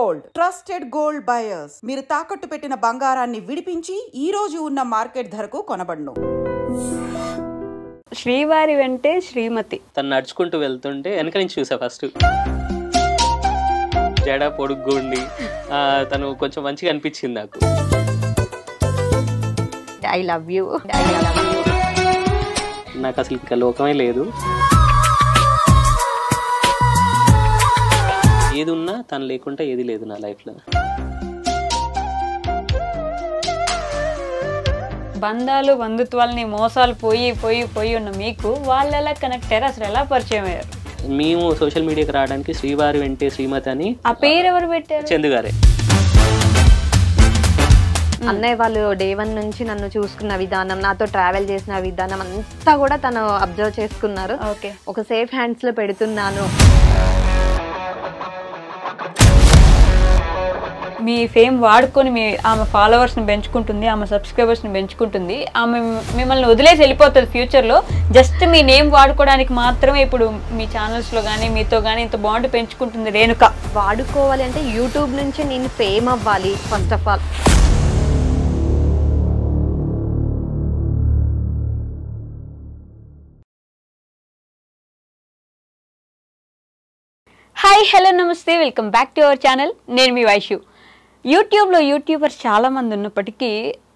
Gold, trusted gold buyers. మీరు తాకట్టు పెట్టిన బంగారాన్ని విడిపించి ఈ రోజు ఉన్న మార్కెట్ ధరకు కొనబడును. శ్రీవారి వెంటే శ్రీమతి. తను నడుచుకుంటూ వెళ్తుంటే వెనక నుంచి చూసా ఫస్ట్. జడ పొడుగ్గుండి తను కొంచెం మంచిగా అనిపించింది నాకు. I love you. నాకు అసలు ఇంకా లోకమే లేదు. ఏది ఉన్నా తను లేకుండా ఏది లేదు నా లైఫ్లో. బంధాలు బంధుత్వాలని మోసాలు పోయి పోయి పోయి ఉన్న మీకు వాళ్ళు ఎలా కనెక్ట్ అయ్యారు, అసలు ఎలా పరిచయం అయ్యారు? మేము సోషల్ మీడియాకి రావడానికి శ్రీవారి వెంటే శ్రీమతి అని. ఆ పేరు ఎవరు పెట్టారు? చందు గారే. అన్నయ్య వాళ్ళు డే 1 నుంచి నన్ను చూసుకున్న విధానం, నాతో ట్రావెల్ చేసిన విధానం అంతా కూడా తను అబ్జర్వ్ చేసుకున్నారు. ఓకే, ఒక సేఫ్ హ్యాండ్స్ లో పెడుతున్నాను. మీ ఫేమ్ వాడుకొని ఆమె ఫాలోవర్స్ని పెంచుకుంటుంది, ఆమె సబ్స్క్రైబర్స్ని పెంచుకుంటుంది, ఆమె మిమ్మల్ని వదిలేసి వెళ్ళిపోతుంది ఫ్యూచర్లో. జస్ట్ మీ నేమ్ వాడుకోవడానికి మాత్రమే ఇప్పుడు మీ ఛానల్స్లో కానీ మీతో కానీ ఇంత బాండ్ పెంచుకుంటుంది రేణుక. వాడుకోవాలి అంటే యూట్యూబ్ నుంచి నేను ఫేమ్ అవ్వాలి first of all. Hi, hello, namaste, welcome back to our channel. నేను మీ వైషు. యూట్యూబ్లో యూట్యూబర్స్ చాలామంది ఉన్నప్పటికీ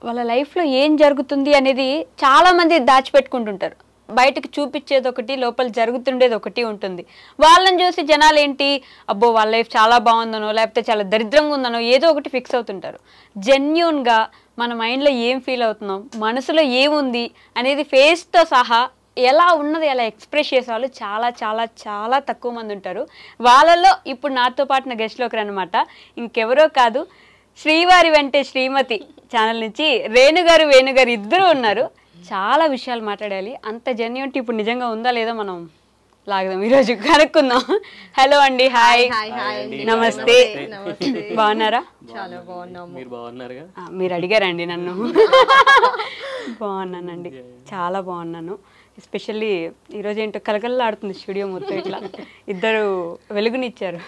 వాళ్ళ లైఫ్లో ఏం జరుగుతుంది అనేది చాలామంది దాచిపెట్టుకుంటుంటారు. బయటకు చూపించేది ఒకటి, లోపల జరుగుతుండేది ఒకటి ఉంటుంది. వాళ్ళని చూసి జనాలు ఏంటి, అబ్బో వాళ్ళ లైఫ్ చాలా బాగుందనో లేకపోతే చాలా దరిద్రంగా ఉందనో ఏదో ఒకటి ఫిక్స్ అవుతుంటారు. జెన్యూన్గా మన మైండ్లో ఏం ఫీల్ అవుతున్నాం, మనసులో ఏముంది అనేది ఫేస్తో సహా ఎలా ఉన్నది ఎలా ఎక్స్ప్రెస్ చేసే వాళ్ళు చాలా చాలా చాలా తక్కువ మంది ఉంటారు. వాళ్ళలో ఇప్పుడు నాతో పాటు నా గెస్ట్లోకి రన్నమాట ఇంకెవరో కాదు, శ్రీవారి వెంటే శ్రీమతి ఛానల్ నుంచి వేణుగారు ఇద్దరు ఉన్నారు. చాలా విషయాలు మాట్లాడాలి. అంత జెన్యూనిటీ ఇప్పుడు నిజంగా ఉందా లేదా మనం లాగదాం, ఈరోజు కనుక్కుందాం. హలో అండి, హాయ్, నమస్తే, బాగున్నారా? చాలా బాగున్నాము. మీరు బాగున్నారుగా? మీరు అడిగారండి నన్ను. బాగున్నానండి, చాలా బాగున్నాను. ఎస్పెషల్లీ ఈరోజు ఏంటో కలకలలాడుతుంది స్టూడియో మొత్తం, ఇట్లా ఇద్దరు వెలుగునిచ్చారు.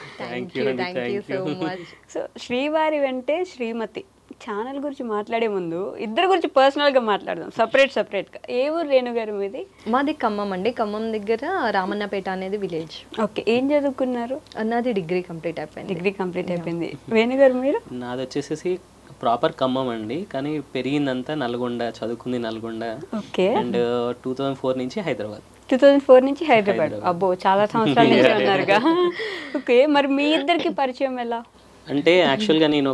సో శ్రీవారి వెంటే శ్రీమతి ఛానల్ గురించి మాట్లాడే ముందు ఇద్దరు గురించి పర్సనల్గా మాట్లాడదాం, సపరేట్గా. ఏ ఊరు రేణుగారు మీది? మాది ఖమ్మం అండి. ఖమ్మం దగ్గర రామన్నపేట అనేది విలేజ్. ఓకే, ఏం చదువుకున్నారు? నాది డిగ్రీ కంప్లీట్ అయిపోయింది. వేణుగారు మీరు? నాది వచ్చేసేసి ప్రాపర్ ఖమ్మం అండి, కానీ పెరిగిందంతా నల్గొండ, చదువుకుంది నల్గొండ. ఓకే. అండ్ 2004 నుంచి హైదరాబాద్. 2004 నుంచి హైదరాబాద్. అబ్బో, చాలా సంవత్సరాల నుంచి ఉన్నారుగా. ఓకే, మరి మీ ఇద్దరికి పరిచయం ఎలా? అంటే యాక్చువల్గా నేను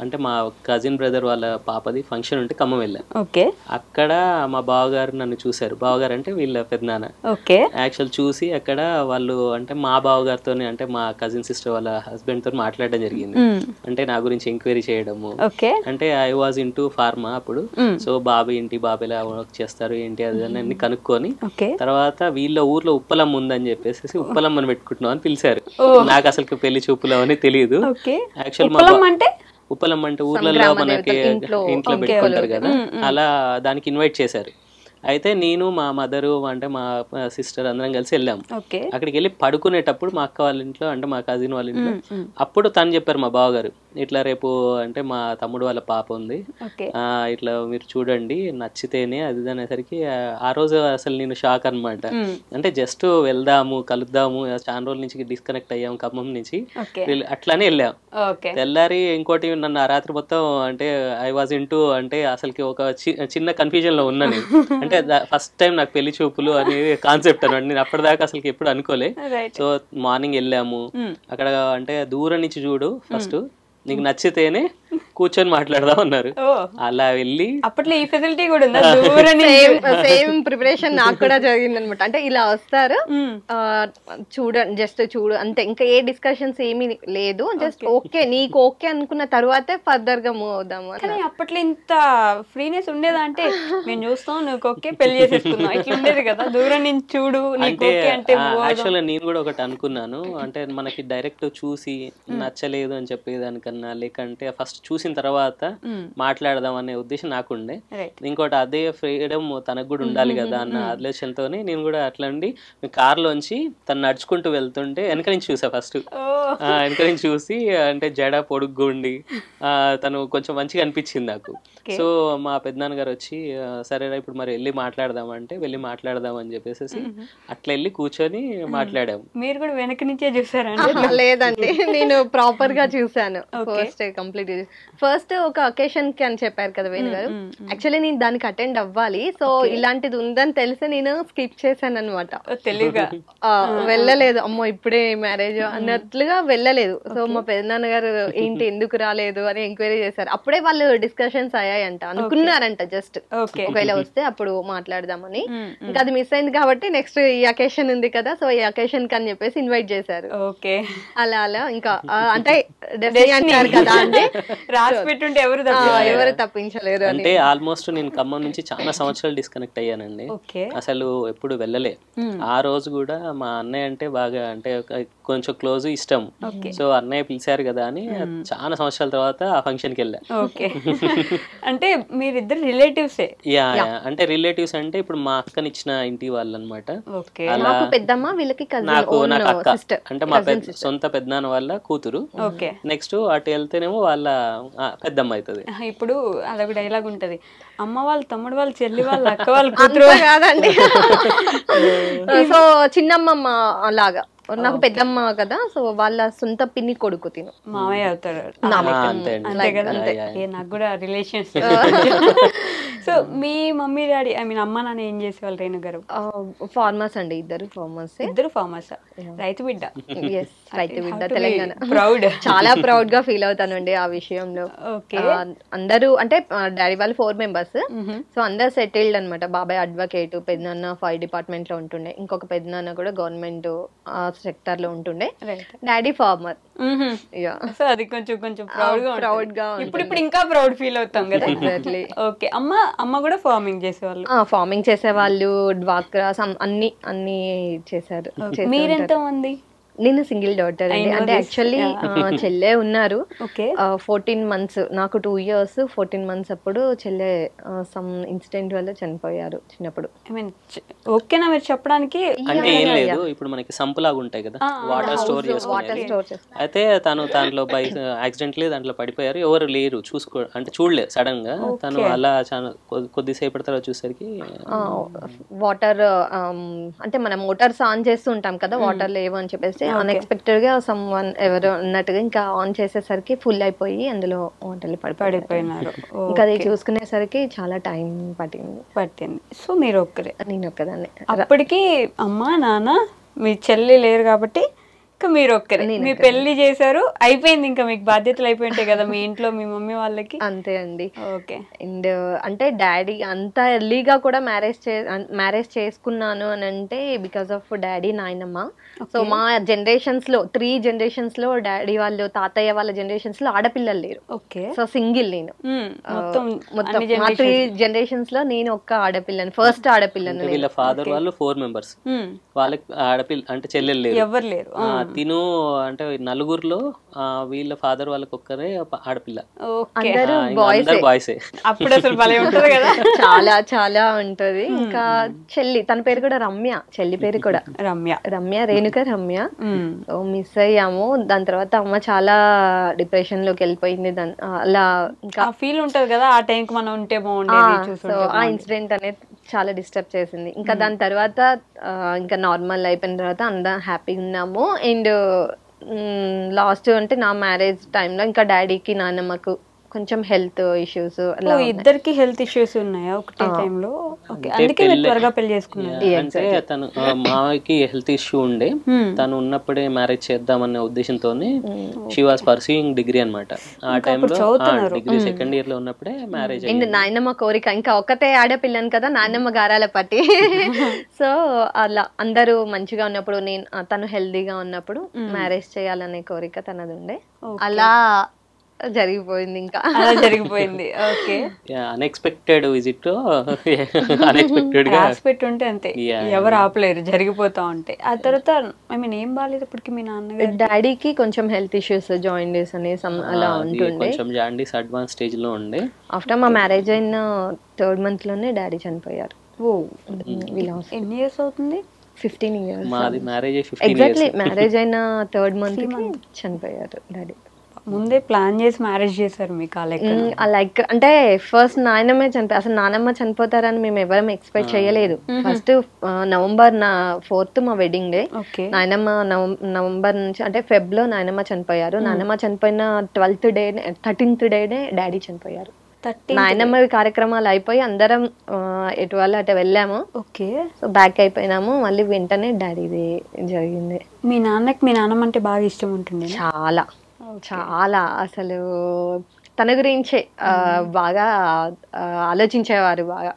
అంటే మా కజిన్ బ్రదర్ వాళ్ళ పాపది ఫంక్షన్ ఉంటే ఖమ్మం వెళ్ళాను. ఓకే. అక్కడ మా బావగారు నన్ను చూశారు. బావగారు అంటే వీళ్ళ పెద్దనాన్న. ఓకే. యాక్చువల్ చూసి అక్కడ వాళ్ళు అంటే మా బావగారితో అంటే మా కజిన్ సిస్టర్ వాళ్ళ హస్బెండ్ తో మాట్లాడడం జరిగింది. అంటే నా గురించి ఎంక్వైరీ చేయడము. అంటే ఐ వాజ్ ఇంటూ ఫార్మా అప్పుడు. సో బాబు ఏంటి, బాబు ఎలా వర్క్ చేస్తారు ఏంటి అది అన్ని కనుక్కొని తర్వాత వీళ్ళ ఊర్లో ఉప్పలమ్మ ఉందని చెప్పేసి ఉప్పలమ్మని పెట్టుకుంటున్నాం అని పిలిచారు. నాకు అసలు పెళ్లి చూపులు అని తెలియదు. ఉప్పలమ్మ అంటే ఊర్లలో మనకి ఇంట్లో పెట్టుకుంటారు కదా, అలా దానికి ఇన్వైట్ చేశారు. అయితే నేను మా మదరు అంటే మా సిస్టర్ అందరం కలిసి వెళ్ళాము. అక్కడికి వెళ్ళి పడుకునేటప్పుడు మా అక్క వాళ్ళ ఇంట్లో అంటే మా కజిన్ వాళ్ళ ఇంట్లో అప్పుడు తను చెప్పారు మా బావగారు, ఇట్లా రేపు అంటే మా తమ్ముడు వాళ్ళ పాప ఉంది, ఇట్లా మీరు చూడండి నచ్చితేనే అది అనేసరికి ఆ రోజు అసలు నేను షాక్ అనమాట. అంటే జస్ట్ వెళ్దాము కలుద్దాము, చాలా రోజుల నుంచి డిస్కనెక్ట్ అయ్యాము ఖమ్మం నుంచి, అట్లానే వెళ్ళాము. తెల్లారి ఇంకోటి నన్ను ఆ రాత్రి మొత్తం అంటే ఐ వాజ్ ఇంటూ అంటే అసలుకి ఒక చిన్న కన్ఫ్యూజన్ లో ఉన్నాను. అంటే ఫస్ట్ టైం నాకు పెళ్లి చూపులు అనేది కాన్సెప్ట్ అనమాట. నేను అప్పటిదాకా అసలు ఎప్పుడు అనుకోలే. సో మార్నింగ్ వెళ్ళాము. అక్కడ అంటే దూరం నుంచి చూడు, ఫస్ట్ నీకు నచ్చితేనే కూర్చొని మాట్లాడదాం అన్నారు. అలా వెళ్ళి అప్పట్లో ఈ ఫెసిలిటీ కూడా ఉందా? సేమ్ ప్రిపరేషన్ నాకు కూడా జరిగింది అనమాట. అంటే ఇలా వస్తారు, చూడండి జస్ట్ చూడు అంతే, ఇంకా ఏ డిస్కషన్స్ ఏమీ లేదు, జస్ట్ ఓకే నీకు ఓకే అనుకున్న తర్వాతే ఫర్దర్ గా మూవ్ అవుదాము. కానీ అప్పట్లో ఇంత ఫ్రీనెస్ ఉండేదా? అంటే మేము చూస్తాం నువ్వు ఓకే పెళ్లి చేసేసుకున్నావు ఇట్లా ఉండేది కదా, దూరం నుంచి చూడు నీకు ఓకే అంటే. యాక్చువల్గా నేను కూడా ఒకటి అనుకున్నాను, అంటే మనకి డైరెక్ట్ చూసి నచ్చలేదు అని చెప్పేదానికన్నా లేకంటే ఫస్ట్ చూసిన వచ్చిన తర్వాత మాట్లాడదాం అనే ఉద్దేశం నాకుండే. ఇంకోటి అదే ఫ్రీడమ్ తనకు కూడా ఉండాలి కదా అన్న ఆలోచనతోనే నేను కూడా అట్లా ఉండి కార్లోంచి తను నడుచుకుంటూ వెళ్తుంటే వెనక నుంచి చూసా ఫస్ట్. వెనక నుంచి చూసి అంటే జడ పొడుగ్గా ఉండి తను కొంచెం మంచిగా అనిపించింది నాకు. సో మా పెద్దనాన్నగారు వచ్చి సరేరా ఇప్పుడు మరి వెళ్ళి మాట్లాడదామంటే వెళ్ళి మాట్లాడదాం అని చెప్పేసి అట్లా వెళ్ళి కూర్చొని మాట్లాడాము. మీరు కూడా వెనక నుంచే చూసారా? లేదండి, నేను ప్రాపర్ గా చూసాను. ఫస్ట్ ఒక అకేషన్ కి అని చెప్పారు కదా వేణు గారు, యాక్చువల్లీ నేను దానికి అటెండ్ అవ్వాలి. సో ఇలాంటిది ఉందని తెలిసి నేను స్కిప్ చేశాను అనమాట. తెలియగా వెళ్ళలేదు, అమ్మో ఇప్పుడే మ్యారేజ్ అన్నట్లుగా వెళ్ళలేదు. సో మా పెద్దనాన్నగారు ఏంటి ఎందుకు రాలేదు అని ఎంక్వైరీ చేశారు. అప్పుడే వాళ్ళు డిస్కషన్స్ అయ్యాయంట, అనుకున్నారంట జస్ట్ ఒకవేళ వస్తే అప్పుడు మాట్లాడదామని. ఇంకా అది మిస్ అయింది కాబట్టి నెక్స్ట్ ఈ అకేషన్ ఉంది కదా, సో ఈ అకేషన్ కి అని చెప్పేసి ఇన్వైట్ చేశారు. అలా అలా ఇంకా అంటే అంటారు కదా అండి, రాసి పెట్టుంటే ఎవరు తప్పించలేరు. అంటే ఆల్మోస్ట్ నేను ఖమ్మం నుంచి చాలా సంవత్సరాలు డిస్కనెక్ట్ అయ్యానండి, అసలు ఎప్పుడు వెళ్ళలే. ఆ రోజు కూడా మా అన్నయ్య అంటే బాగా అంటే కొంచెం క్లోజ్ ఇష్టం. సో అన్నయ్య పిలిచారు కదా అని చాలా సంవత్సరాల తర్వాత ఆ ఫంక్షన్ కి వెళ్ళా. అంటే మీరిద్దరు రిలేటివ్సే? యా, అంటే రిలేటివ్స్ అంటే ఇప్పుడు మా అక్కనిచ్చిన ఇంటి వాళ్ళు అనమాట. పెద్దమ్మ వీళ్ళకి నాకు అక్క అంటే మా సొంత పెద్దనాన్న వాళ్ళ కూతురు. నెక్స్ట్ అటు వెళ్తేనేమో వాళ్ళ పెద్దమ్మ అవుతుంది. ఇప్పుడు అదొక డైలాగ్ ఉంటది, అమ్మ వాళ్ళు తమ్ముడు వాళ్ళు చెల్లి వాళ్ళు అక్క వాళ్ళు కూతురు కాదండి. సో చిన్నమ్మమ్మ లాగా నాకు పెద్దమ్మ కదా, సో వాళ్ళ సొంత పిన్ని కొడుకు తిను మామయ్య అవుతాడు. నాకు కూడా relations. So me mummy daddy I mean అమ్మ నాన్న ఏం చేసేవాళ్ళు? రేణు గారు ఫార్మర్స్ అండి, ఇద్దరు ఫార్మర్స్. రైతు బిడ్డ. రైతు బిడ్డ, తెలంగాణ. ప్రౌడ్, చాలా ప్రౌడ్ గా ఫీల్ అవుతానండి ఆ విషయంలో. అందరూ అంటే డాడీ వాళ్ళు 4 members, సో అందరు సెటిల్డ్ అనమాట. బాబాయ్ అడ్వకేట్, పెద్దనాన్న 5 department లో ఉంటుండే, ఇంకొక పెద్దనాన్న కూడా గవర్నమెంట్ సెక్టర్ లో ఉంటుండే, డాడీ ఫార్మర్. సో అది కొంచెం ప్రౌడ్ గా ఇప్పుడు ఇంకా ప్రౌడ్ ఫీల్ అవుతాం కదా. ఓకే, అమ్మ కూడా ఫార్మింగ్ చేసేవాళ్ళు? ఫార్మింగ్ చేసేవాళ్ళు, డ్వాక్రా అన్ని చేశారు. మీరెంత మంది? నేను సింగిల్ డాటర్ అండి. అంటే యాక్చువల్లీ చెల్లె ఉన్నారు, 14 months, నాకు 2 years 14 months అప్పుడు చెల్లె సమ్ ఇన్సిడెంట్ వల్ల చనిపోయారు చిన్నప్పుడు. ఓకేనా మీరు చెప్పడానికి? అంటే ఏం లేదు, ఇప్పుడు మనకి సంపులాగా ఉంటాయి కదా వాటర్ స్టోర్ చేసుకునేది, అయితే తను దాంట్లో బై యాక్సిడెంట్లీ దాంట్లో పడిపోయారు, ఎవరు లేరు అంటే చూడలేదు. సడన్ గా తను అలా చాలా కొద్దిసేపటి తర్వాత చూసరికి వాటర్ అంటే మనం మోటార్స్ ఆన్ చేస్తూ ఉంటాం కదా, వాటర్ లేవు అని చెప్పేసి అన్ఎక్స్పెక్టెడ్ గా సమ్వన్ ఎవరు ఉన్నట్టుగా ఇంకా ఆన్ చేసేసరికి ఫుల్ అయిపోయి అందులో వాటర్లు పడిపోయినారు. ఇంకా అది చూసుకునేసరికి చాలా టైం పట్టింది. సో మీరు ఒక్కరే? నేను ఒక్కదాన్ని. అప్పటికి అమ్మ నాన్న మీ చెల్లి లేరు కాబట్టి మీరు ఒక్కరే. మీ పెళ్లి చేశారు, అయిపోయింది, ఇంకా మీకు బాధ్యతలు అయిపోయి ఉంటాయి కదా మీ ఇంట్లో మీ మమ్మీ వాళ్ళకి. అండి. ఓకే. అండ్ అంటే డాడీ అంత ఎర్లీగా కూడా మ్యారేజ్ చేసుకున్నాను అని అంటే బికాస్ ఆఫ్ డాడీ నాయనమ్మ. సో మా జనరేషన్స్ లో 3 generations లో డాడీ వాళ్ళు తాతయ్య వాళ్ళ జనరేషన్స్ లో ఆడపిల్లలు లేరు. ఓకే. సో సింగిల్ నేను, మొత్తం మా 3 generations లో నేను ఒక్క ఆడపిల్లని, ఫస్ట్ ఆడపిల్లని. వీళ్ళ ఫాదర్ వాళ్ళు 4 members, వాళ్ళకి ఆడపిల్ల అంటే చెల్లెలు లేరు, ఎవరు లేరు. తిను అంటే నలుగురులో వీళ్ళ ఫాదర్ వాళ్ళకి ఒక్కరే ఆడపిల్ల, బాయ్సే. అప్పుడు అసలు భలే ఉంటది కదా, చాలా చాలా ఉంటది. ఇంకా చెల్లి, తన పేరు కూడా రమ్య, చెల్లి పేరు కూడా రమ్య రేణుక రమ్య. మిస్ అయ్యాము. దాని తర్వాత అమ్మ చాలా డిప్రెషన్ లోకి వెళ్ళిపోయింది. అలా ఇంకా ఫీల్ ఉంటది కదా ఆ టైం కి మనం ఉంటే బాగుండేది. సో ఆ ఇన్సిడెంట్ అనేది చాలా డిస్టర్బ్ చేసింది. ఇంకా దాని తర్వాత ఇంకా నార్మల్ అయిపోయిన తర్వాత అందరం హ్యాపీగా ఉన్నాము. అండ్ లాస్ట్ అంటే నా మ్యారేజ్ టైంలో ఇంకా డాడీకి నాన్నమ్మకు కొంచెం హెల్త్ ఇష్యూస్, ఇద్దరికి హెల్త్ ఇష్యూస్ ఉన్నాయా ఒకటే టైంలో? అందుకే త్వరగా పెళ్లి చేసుకున్నాను. అంటే తను మామయ్యకి హెల్త్ ఇష్యూ ఉండే, తను ఉన్నప్పుడే మ్యారేజ్ చేద్దామనే ఉద్దేశంతోనే షీ వాస్ పర్సూయింగ్ డిగ్రీ అనమాట. ఆ టైంలో డిగ్రీ 2nd year లో ఉన్నప్పుడే మ్యారేజ్ అయింది. నాయనమ్మ కోరిక, ఇంకా ఒక్కతే ఆడపిల్లని కదా, నాయనమ్మ గారాల పట్టి. సో అలా అందరూ మంచిగా ఉన్నప్పుడు, తను హెల్దీగా ఉన్నప్పుడు మ్యారేజ్ చేయాలనే కోరిక తనది ఉండే. అలా జరిగిపోయింది, ఇంకా అలా జరిగిపోయింది. ఓకే, అన్ఎక్స్పెక్టెడ్ విజిట్ అన్ఎక్స్పెక్టెడ్ గా పెట్టి ఉంటే అంతే, ఎవరు ఆపలేరు, జరిగిపోతా ఉంటాయి. ఆ తర్వాత ఐ మీన్ ఏం బాగాలేదు అప్పటికి మీ నాన్నగారు? డాడీకి కొంచెం హెల్త్ ఇష్యూస్, జాయిండీస్ అనే అలా ఉంటుండే, కొంచెం జాండీస్ అడ్వాన్స్ స్టేజ్ లో ఉండే. ఆఫ్టర్ మా మ్యారేజ్ అయిన 3rd month లోనే డాడీ చనిపోయారు. ఎన్ని ఇయర్స్ అవుతుంది? 15 years. మాది మ్యారేజ్ ఎగ్జాక్ట్లీ మ్యారేజ్ అయిన 3rd month చనిపోయారు డాడీ. ముందే ప్లాన్ చేసి మ్యారేజ్ చేశారు మీకు? లైక్ అంటే ఫస్ట్ నాయనమ్మే చనిపోయి, అసలు నానమ్మ చనిపోతారని మేము ఎవరం ఎక్స్పెక్ట్ చేయలేదు. ఫస్ట్ November 4th మా వెడ్డింగ్ డే. నాయనమ్మ నవంబర్ నుంచి అంటే Feb లో నాయనమ్మ చనిపోయారు. నాయనమ్మ చనిపోయిన 12th day 13th day daddy చనిపోయారు. నాయనమ్మ కార్యక్రమాలు అయిపోయి అందరం ఎటు వాళ్ళు అటు వెళ్ళాము. ఓకే, సో బ్యాక్ అయిపోయినాము, మళ్ళీ వెంటనే డాడీది జరిగింది. మీ నాన్నకి మీ నాన్నమ్మ అంటే బాగా ఇష్టం ఉంటుంది? చాలా చాలా, అసలు తన గురించే బాగా ఆలోచించేవారు బాగా.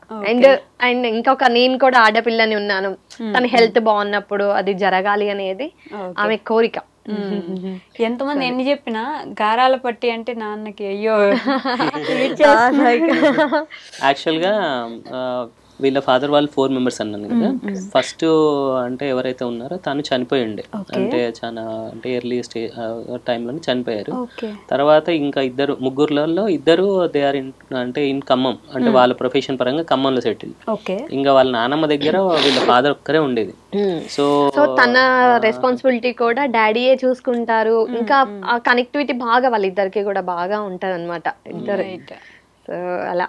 అండ్ ఇంకొక నేను కూడా ఆడపిల్లని ఉన్నాను, తన హెల్త్ బాగున్నప్పుడు అది జరగాలి అనేది ఆమె కోరిక. ఎంతమంది ఎన్ని చెప్పినా గారాల పట్టి అంటే నాన్నకి అయ్యో. యాక్చువల్ గా వీళ్ళ ఫాదర్ వాళ్ళు 4 members అన్నాను కదా. ఫస్ట్ అంటే ఎవరైతే ఉన్నారో తను చనిపోయి ఉండే, అంటే చాలా అంటే ఎర్లీ టైంలోనే చనిపోయారు. తర్వాత ఇంకా ముగ్గురులలో ఇద్దరు దే ఆర్ అంటే ఇన్ ఖమ్మం, అంటే వాళ్ళ ప్రొఫెషన్ పరంగా ఖమ్మంలో సెటిల్. ఇంకా వాళ్ళ నానమ్మ దగ్గర వీళ్ళ ఫాదర్ ఒక్కరే ఉండేది. సో తన రెస్పాన్సిబిలిటీ కూడా డాడీయే చూసుకుంటారు. ఇంకా కనెక్టివిటీ బాగా వాళ్ళిద్దరికి కూడా బాగా ఉంటది అనమాట ఇద్దరు. సో అలా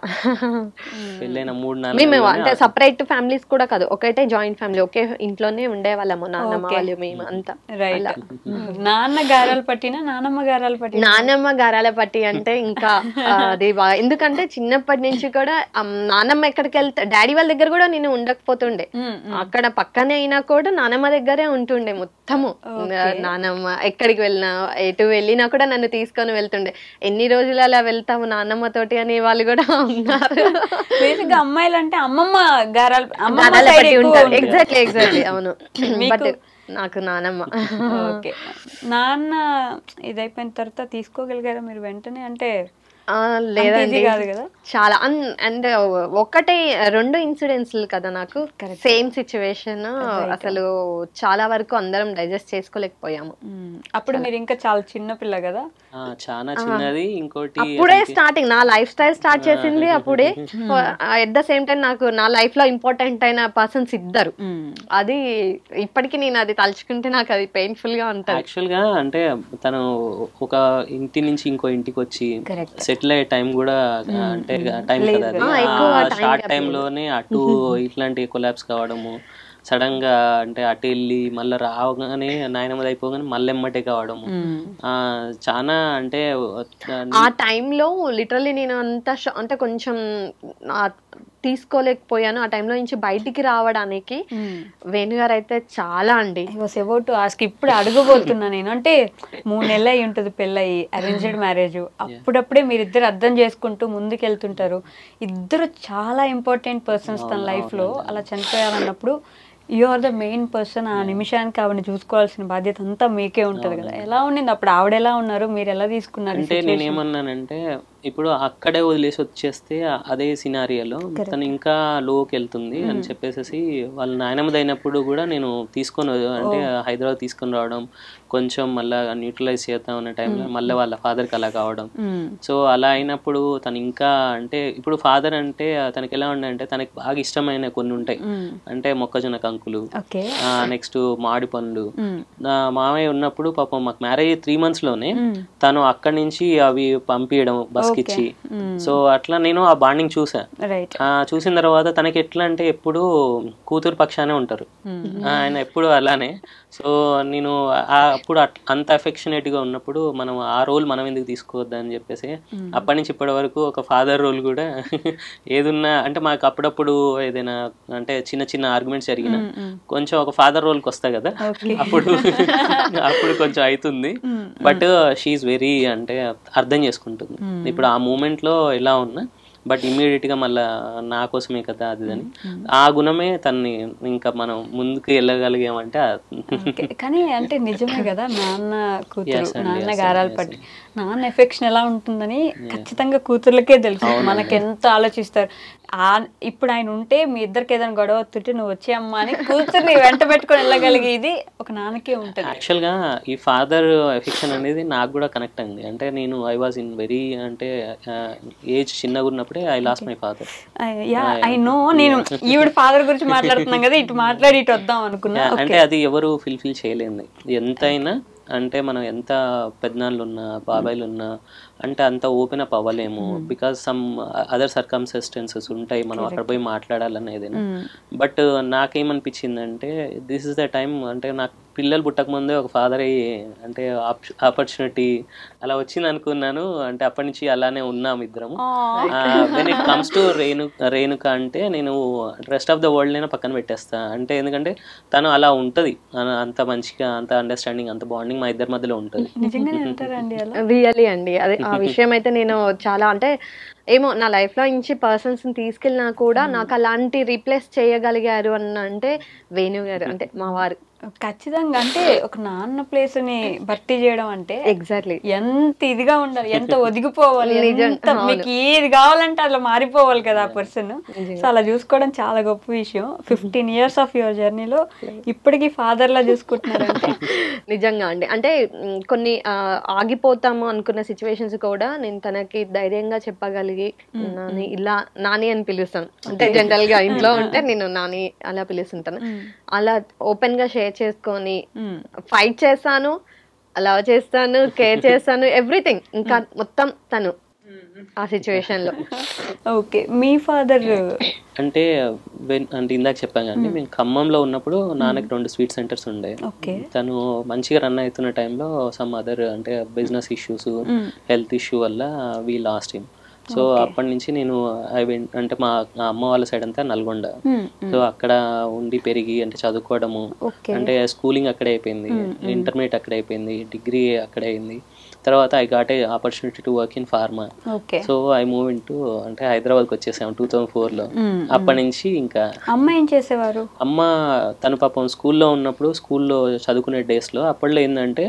పెళ్ళైన 3-4 మేము అంటే సపరేట్ ఫ్యామిలీస్ కూడా కాదు, ఒకటే జాయింట్ ఫ్యామిలీ, ఒకే ఇంట్లోనే ఉండేవాళ్ళము నాన్నమ్మ వాళ్ళు మేము అంతా. నాన్న గారాల పట్టినా నానమ్మ గారాల పట్టి? నానమ్మ గారాల పట్టి అంటే ఇంకా అది బాగా, ఎందుకంటే చిన్నప్పటి నుంచి కూడా నానమ్మ ఎక్కడికి వెళ్తే డాడీ వాళ్ళ దగ్గర కూడా నేను ఉండకపోతుండే, అక్కడ పక్కనే అయినా కూడా నానమ్మ దగ్గరే ఉంటుండే మొత్తము. నానమ్మ ఎక్కడికి వెళ్ళినా ఎటు వెళ్ళినా కూడా నన్ను తీసుకొని వెళ్తుండే. ఎన్ని రోజులు అలా వెళ్తాము నానమ్మ తోటి అని వాళ్ళు కూడా ఉన్నారు. అమ్మాయిలు అంటే అమ్మమ్మ గారాల ఉంటారు. ఎగ్జాక్ట్లీ అవును. బట్ నాకు నానమ్మ. ఓకే, నాన్న ఇదైపోయిన తర్వాత తీసుకోగలిగారా మీరు వెంటనే? అంటే లేదండి, చాలా అండ్ ఒక్కటే 2 ఇన్సిడెంట్స్ కదా నాకు, సేమ్ సిచ్యువేషన్. అసలు చాలా వరకు అందరం డైజెస్ట్ చేసుకోలేకపోయాము. అప్పుడు మీరు ఇంకా చాలా చిన్న పిల్ల కదా? చాలా చిన్నది. ఇంకోటి అప్పుడే స్టార్టింగ్ నా లైఫ్ స్టైల్ స్టార్ట్ చేసింది అప్పుడే. ఎట్ ద సేమ్ టైం నాకు నా లైఫ్ లో ఇంపార్టెంట్ అయిన పర్సన్స్ ఇద్దరు. అది ఇప్పటికీ నేను అది తలుచుకుంటే నాకు అది పెయిన్ఫుల్ గా ఉంటుంది. యాక్చువల్ గా అంటే తను ఒక ఇంటి నుంచి ఇంకో ఇంటికి వచ్చి సెటిల్ అయ్యే టైం కూడా అంటే టైం కదా, షార్ట్ టైం లోనే అటు ఇట్లాంటి కొలాప్స్ కావడము, సడన్ గా అంటే అటు వెళ్ళి మళ్ళీ రావగానే నాయనమ్మది అయిపోగానే మళ్ళీ ఎమ్మటే కావడము, చాలా అంటే ఆ టైంలో లిటరల్లీ నేను అంత అంటే కొంచెం తీసుకోలేకపోయాను. ఆ టైంలో నుంచి బయటికి రావడానికి వేణుగారు అయితే చాలా అండి. ఇప్పుడు అడగబోతున్నా నేను, అంటే 3 నెలలు అయి ఉంటుంది పెళ్ళయి, అరేంజ్డ్ మ్యారేజ్. అప్పుడప్పుడే మీరిద్దరు అర్థం చేసుకుంటూ ముందుకెళ్తుంటారు. ఇద్దరు చాలా ఇంపార్టెంట్ పర్సన్స్ తన లైఫ్ లో. అలా చనిపోయాలన్నప్పుడు you are the main person. ఆ నిమిషానికి ఆవిడని చూసుకోవాల్సిన బాధ్యత అంతా మీకే ఉంటది కదా. ఎలా ఉండింది అప్పుడు? ఆవిడ ఎలా ఉన్నారు, మీరు ఎలా తీసుకున్నారు? అంటే నేనేమన్నానంటే ఇప్పుడు అక్కడే వదిలేసి వచ్చేస్తే అదే సినారియోలో తను ఇంకా లోకి వెళ్తుంది అని చెప్పేసి వాళ్ళ నాయనమ్మది అయినప్పుడు కూడా నేను తీసుకొని అంటే హైదరాబాద్ తీసుకొని రావడం, కొంచెం మళ్ళీ న్యూట్రలైజ్ చేద్దాం అనే టైంలో మళ్ళీ వాళ్ళ ఫాదర్కి అలా కావడం. సో అలా అయినప్పుడు తను ఇంకా అంటే ఇప్పుడు ఫాదర్ అంటే తనకి ఎలా ఉండే అంటే తనకి బాగా ఇష్టమైన కొన్ని ఉంటాయి, అంటే మొక్కజొన్న కంకులు, నెక్స్ట్ మామిడి పండ్లు. మామయ్య ఉన్నప్పుడు పాపం మాకు మ్యారేజ్ 3 months లోనే తను అక్కడి నుంచి అవి పంపించడం బస్కి ఇచ్చి. సో అట్లా నేను ఆ బాండింగ్ చూసిన తర్వాత తనకి ఎట్లా అంటే ఎప్పుడు కూతురు పక్షానే ఉంటారు ఆయన, ఎప్పుడు అలానే. సో నేను అప్పుడు అంత అఫెక్షనేట్ గా ఉన్నప్పుడు మనం ఆ రోల్ మనం ఎందుకు తీసుకోవద్దు అని చెప్పేసి అప్పటి నుంచి ఇప్పటి వరకు ఒక ఫాదర్ రోల్ కూడా ఏదున్నా అంటే మాకు అప్పుడప్పుడు ఏదైనా అంటే చిన్న చిన్న ఆర్గ్యుమెంట్స్ జరిగినా కొంచెం ఒక ఫాదర్ రోల్కి వస్తా కదా, అప్పుడు కొంచెం అవుతుంది. బట్ షీఈస్ వెరీ అంటే అర్థం చేసుకుంటుంది. ఇప్పుడు ఆ మూమెంట్ లో ఎలా ఉన్నా బట్ ఇమ్మీడియట్ గా మళ్ళా నా కోసమే కదా అది అని ఆ గుణమే తన్ని ఇంకా మనం ముందుకు వెళ్ళగలిగామంటే. కానీ అంటే నిజమే కదా, నాన్న కూతురు, నాన్న గారాలు పట్టి నాన్న ఎఫెక్షన్ ఎలా ఉంటుందని ఖచ్చితంగా కూతుర్లకే తెలుసు, మనకి ఎంత ఆలోచిస్తారు. ఇప్పుడు ఆయన ఉంటే మీ ఇద్దరికి ఏదైనా గొడవ వస్తుంటే నువ్వు వచ్చేయమ్మా అని కూతుర్ని వెంట పెట్టుకొని వెళ్ళగలిగే ఇది ఒక నాన్నకే ఉంటుంది. యాక్చువల్గా ఈ ఫాదర్ ఎఫెక్షన్ అనేది నాకు కూడా కనెక్ట్ అయింది. అంటే నేను ఐ వాజ్ ఇన్ వెరీ అంటే ఏజ్ చిన్నగా ఉన్నప్పుడే I lost my father. I know, నేను ఈవిడ ఫాదర్ గురించి మాట్లాడుతున్నాం కదా, ఇటు మాట్లాడి ఇటు వద్దాం అనుకున్నా. అంటే అది ఎవరు ఫుల్ఫిల్ చేయలేదు ఎంతైనా. అంటే మనం ఎంత పెద్దనాళ్ళు ఉన్నా బాబాయిలు ఉన్నా అంటే అంత ఓపెన్ అప్ అవ్వలేము, బికాజ్ సమ్ అదర్ సర్కమ్స్టెన్సెస్ ఉంటాయి మనం అక్కడ పోయి మాట్లాడాలనేది. బట్ నాకేమనిపించిందంటే దిస్ ఇస్ ద టైం. అంటే నాకు పిల్లలు పుట్టక ముందే ఒక ఫాదర్ అయ్యి అంటే ఆపర్చునిటీ అలా వచ్చింది అనుకున్నాను. అంటే అప్పటి నుంచి అలానే ఉన్నాం ఇద్దరము. When it comes to Renuka అంటే నేను రెస్ట్ ఆఫ్ ద వరల్డ్ అయినా పక్కన పెట్టేస్తా. అంటే ఎందుకంటే తను అలా ఉంటుంది, అంత మంచిగా అంత అండర్స్టాండింగ్ అంత బాండింగ్ మా ఇద్దరి మధ్యలో ఉంటుంది. రియల్లీ అండి. అదే ఆ విషయం అయితే నేను చాలా అంటే ఏమో నా లైఫ్లో నుంచి పర్సన్స్ని తీసుకెళ్ళినా కూడా నాకు అలాంటి రీప్లేస్ చేయగలిగారు అని అంటే వేణు గారు, అంటే మా వారు. ఖచ్చితంగా. అంటే ఒక నాన్న ప్లేస్ ని భర్తీ చేయడం అంటే ఎగ్జాక్ట్లీ ఎంత ఇదిగా ఉండాలి, ఎంత ఒదిగిపోవాలి, మీకు ఏది కావాలంటే అలా మారిపోవాలి కదా ఆ పర్సన్. సో అలా చూసుకోవడం చాలా గొప్ప విషయం. 15 years ఆఫ్ యువర్ జర్నీలో ఇప్పటికీ ఫాదర్ లా చూసుకుంటున్నారంటే నిజంగా అండి. అంటే కొన్ని ఆగిపోతాము అనుకున్న సిచ్యువేషన్స్ కూడా నేను తనకి ధైర్యంగా చెప్పగలిగి నాని అని పిలుస్తాను. అంటే జనరల్ గా ఇంట్లో ఉంటే నేను నాని అలా పిలుస్తుంటాను. అలా ఓపెన్ గా షేర్ చేసుకొని ఫైట్ చేస్తాను, లవ్ చేస్తాను, కేర్ చేస్తాను, ఎవ్రీథింగ్. ఇంకా మొత్తం తను ఆ సిచ్యువేషన్ లో. ఓకే, మీ ఫాదర్ అంటే అంటే ఇందాక చెప్పాను కానీ మేము ఖమ్మంలో ఉన్నప్పుడు నాన్నకి 2 స్వీట్ సెంటర్స్ ఉండే. తను మంచిగా రన్ అవుతున్న టైంలో సమ్ అదర్ అంటే బిజినెస్ ఇష్యూస్, హెల్త్ ఇష్యూ వల్ల వీ లాస్ట్ హిమ్. సో అప్పటి నుంచి నేను అంటే మా అమ్మ వాళ్ళ సైడ్ అంతా నల్గొండ. సో అక్కడ ఉండి పెరిగి అంటే చదువుకోవడము, అంటే స్కూలింగ్ అక్కడే అయిపోయింది, ఇంటర్మీడియట్ అక్కడే అయిపోయింది, డిగ్రీ అక్కడే అయింది. తర్వాత I got a opportunity to work in pharma. So I move in to అంటే హైదరాబాద్కి వచ్చేసాము 2004లో. అప్పటి నుంచి ఇంకా అమ్మ ఏం చేసేవారు? అమ్మ తను పాపం స్కూల్లో ఉన్నప్పుడు, స్కూల్లో చదువుకునే డేస్లో అప్పట్లో ఏంటంటే